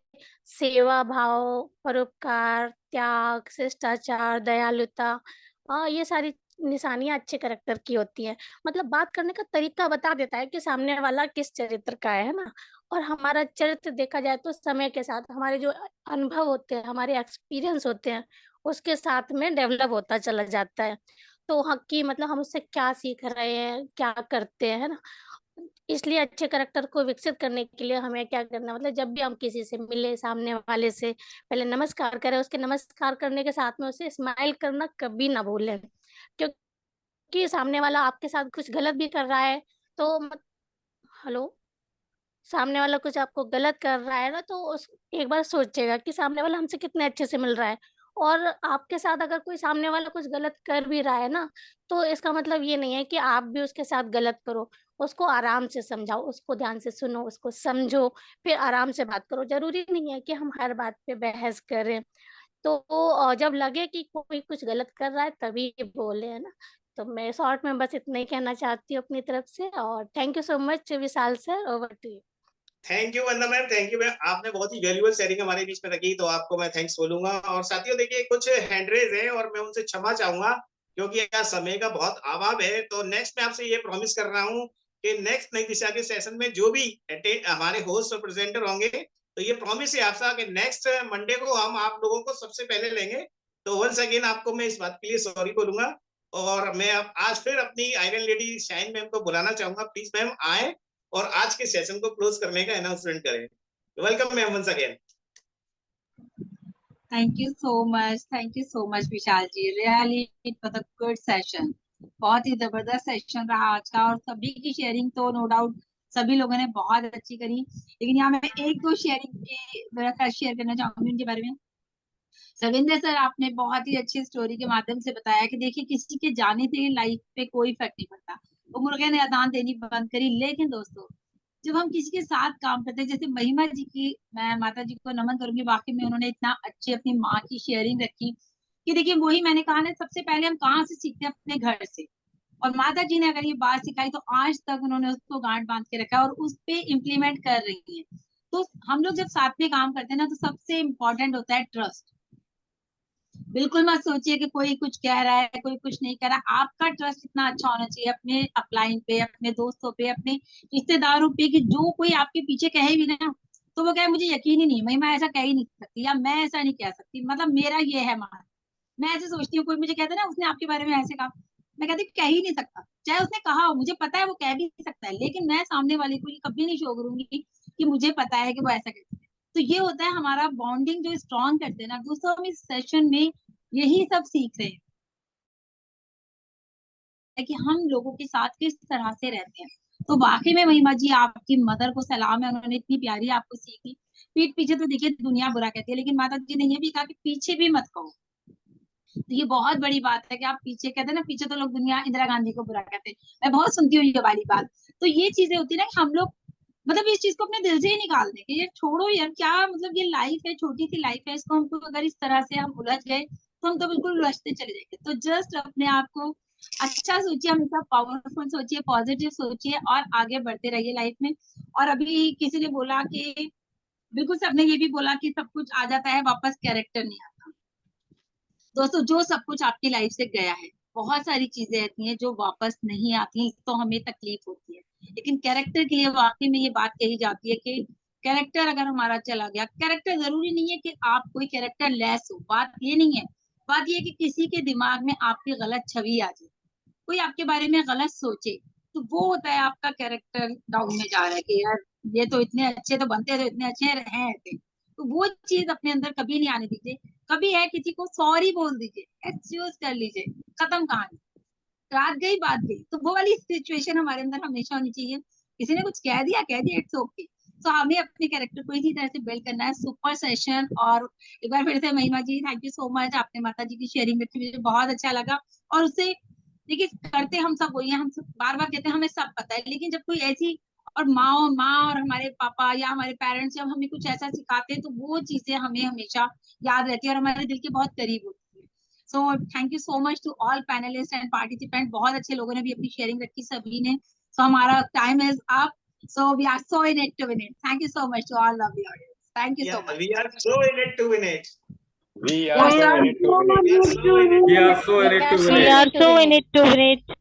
सेवा भाव, परोपकार, त्याग, शिष्टाचार, दयालुता। ये सारी निशानियां अच्छे कैरेक्टर की होती हैं। मतलब बात करने का तरीका बता देता है कि सामने वाला किस चरित्र का है ना। और हमारा चरित्र देखा जाए तो समय के साथ हमारे जो अनुभव होते हैं, हमारे एक्सपीरियंस होते हैं, उसके साथ में डेवलप होता चला जाता है। तो हाँ कि मतलब हम उससे क्या सीख रहे हैं, क्या करते हैं, है ना। इसलिए अच्छे कैरेक्टर को विकसित करने के लिए हमें क्या करना, मतलब जब भी हम किसी से मिले, सामने वाले से पहले नमस्कार करें, उसके नमस्कार करने के साथ में उसे स्माइल करना कभी ना भूलें। क्योंकि सामने वाला आपके साथ कुछ गलत भी कर रहा है तो हेलो, सामने वाला कुछ आपको गलत कर रहा है ना, तो उस एक बार सोचिएगा कि सामने वाला हमसे कितने अच्छे से मिल रहा है। और आपके साथ अगर कोई सामने वाला कुछ गलत कर भी रहा है ना, तो इसका मतलब ये नहीं है कि आप भी उसके साथ गलत करो। उसको आराम से समझाओ, उसको ध्यान से सुनो, उसको समझो, फिर आराम से बात करो। ज़रूरी नहीं है कि हम हर बात पे बहस करें। तो जब लगे कि कोई कुछ गलत कर रहा है तभी बोले, है ना। तो मैं शॉर्ट में बस इतना ही कहना चाहती हूँ अपनी तरफ से, और thank you so much Vishal sir, over to you. Thank you Vandana ma'am, thank you ma'am. आपने बहुत ही वैल्यूएबल शेयरिंग हमारे बीच में रखी, तो आपको मैं थैंक्स बोलूंगा। और साथियों देखिए कुछ हैंड रेज है और मैं उनसे क्षमा चाहूंगा क्योंकि यहाँ समय का बहुत अभाव है। तो नेक्स्ट मैं आपसे ये प्रॉमिस कर रहा हूँ कि नेक्स्ट नई दिशा के सेशन में जो भी हमारे होस्ट और प्रेजेंटर होंगे, तो ये प्रॉमिस है आपसे कि नेक्स्ट मंडे को हम आप लोगों को सबसे पहले लेंगे। तो वंस अगेन आपको मैं इस बात के लिए सॉरी बोलूंगा। और मैं अब आज फिर अपनी आयरन लेडी शाइन मैम को बुलाना चाहूंगा। प्लीज मैम आए और आज के सेशन को क्लोज करने का अनाउंसमेंट करें। Welcome ma'am once again. Thank you so much. Thank you so much, Vishal ji. Really, it was a good session. बहुत ही जबरदस्त सेशन रहा आज का, और सभी की शेयरिंग तो नो डाउट सभी लोगों ने बहुत अच्छी करी. लेकिन यहाँ मैं एक दो शेयरिंग की मेरा शेयर करना चाहूंगी उनके बारे में. रविंद्र सर, आपने बहुत ही अच्छी स्टोरी के माध्यम से बताया कि देखिए किसी के जाने से लाइफ पे कोई फर्क नहीं पड़ता. वो मुर्गे ने अजान देनी बंद करी, लेकिन दोस्तों जब हम किसी के साथ काम करते हैं, जैसे महिमा जी की, मैं माता जी को नमन करूंगी, वाकई में उन्होंने इतना अच्छी अपनी माँ की शेयरिंग रखी कि देखिए वही मैंने कहा ना, सबसे पहले हम कहाँ से सीखते हैं, अपने घर से. और माता जी ने अगर ये बात सिखाई तो आज तक उन्होंने उसको गांठ बांध के रखा है और उस पे इम्प्लीमेंट कर रही है. तो हम लोग जब साथ में काम करते हैं ना, तो सबसे इम्पोर्टेंट होता है ट्रस्ट. बिल्कुल मत सोचिए कि कोई कुछ कह रहा है, कोई कुछ नहीं कह रहा. आपका ट्रस्ट इतना अच्छा होना चाहिए अपने अपलाइन पे, अपने दोस्तों पे, अपने रिश्तेदारों पे, कि जो कोई आपके पीछे कहे भी ना, तो वो कहे मुझे यकीन ही नहीं, मैं ऐसा कह ही नहीं सकती, या मैं ऐसा नहीं कह सकती, मतलब मेरा ये है मान. मैं ऐसे सोचती हूँ, कोई मुझे कहता है ना उसने आपके बारे में ऐसे कहा, मैं कहती कह ही नहीं सकता. चाहे उसने कहा हो, मुझे पता है वो कह भी सकता है, लेकिन मैं सामने वाले को ये कभी नहीं शो करूंगी कि मुझे पता है कि वो ऐसा कहता है. तो ये होता है हमारा बॉन्डिंग जो स्ट्रॉन्ग करते हैं ना. दोस्तों हम इस सेशन में यही सब सीख रहे हैं कि हम लोगों के साथ किस तरह से रहते हैं. तो वाकई में महिमा जी, आपकी मदर को सलाम है, उन्होंने इतनी प्यारी आपको सीखी. पीठ पीछे तो देखिए दुनिया बुरा कहती है, लेकिन माता जी ने ये भी कहा कि पीछे भी मत कहो. तो ये बहुत बड़ी बात है कि आप पीछे कहते हैं ना, पीछे तो लोग दुनिया इंदिरा गांधी को बुरा कहते हैं, मैं बहुत सुनती हूँ ये वाली बात. तो ये चीजें होती है ना कि हम लोग मतलब इस चीज को अपने दिल से ही निकाल दें कि ये छोड़ो यार, क्या मतलब ये लाइफ है, छोटी सी लाइफ है, इसको हमको अगर इस तरह से हम उलझ गए तो हम तो बिल्कुल उलझते चले जाएंगे. तो जस्ट अपने आप को अच्छा सोचिए, हमेशा पावरफुल सोचिए, पॉजिटिव सोचिए और आगे बढ़ते रहिए लाइफ में. और अभी किसी ने बोला कि बिल्कुल सबने ये भी बोला कि सब कुछ आ जाता है वापस, कैरेक्टर नहीं आता. दोस्तों जो सब कुछ आपकी लाइफ से गया है, बहुत सारी चीजें ऐसी हैं जो वापस नहीं आती, तो हमें तकलीफ होती है. लेकिन कैरेक्टर के लिए वाकई में ये बात कही जाती है कि कैरेक्टर अगर हमारा चला गया, कैरेक्टर जरूरी नहीं है कि आप कोई कैरेक्टर लेस हो, बात ये नहीं है. बात ये है कि किसी के दिमाग में आपकी गलत छवि आ जाए, कोई आपके बारे में गलत सोचे, तो वो होता है आपका कैरेक्टर डाउन में जा रहा है कि यार ये तो इतने अच्छे तो बनते हैं, तो इतने अच्छे हैं ऐसे. तो वो चीज अपने अंदर कभी नहीं आने दीजिए. कभी है किसी को सॉरी बोल दीजिए, एक्सक्यूज कर लीजिए, खत्म कहानी, रात गई बात गई. तो वो वाली सिचुएशन हमारे अंदर हमेशा होनी चाहिए. किसी ने कुछ कह दिया, इट्स ओके. तो हमें अपने कैरेक्टर को इसी तरह से बिल्ड करना है. Super session. और एक बार फिर से महिमा जी, थैंक यू सो मच. आपने माता जी की शेयरिंग रखी, मुझे बहुत अच्छा लगा. और उससे देखिए करते हम सब वही हैं, हम सब बार बार कहते हैं हमें सब पता है, लेकिन जब कोई ऐसी, और माँ और हमारे पापा या हमारे पेरेंट्स जब हमें कुछ ऐसा सिखाते हैं, तो वो चीजें हमें हमेशा याद रहती है और हमारे दिल के बहुत करीब होती है. So thank you so much to all panellist and participant. बहुत अच्छे लोगों ने भी अपनी शेयरिंग रखी सभी ने. सो हमारा time is up. So we are so in it to win it. Thank you so much to all lovely audience. Thank you so much. We are so in it to win it. We are so in it to win it. We are so in it to win We it. are so in it to win it.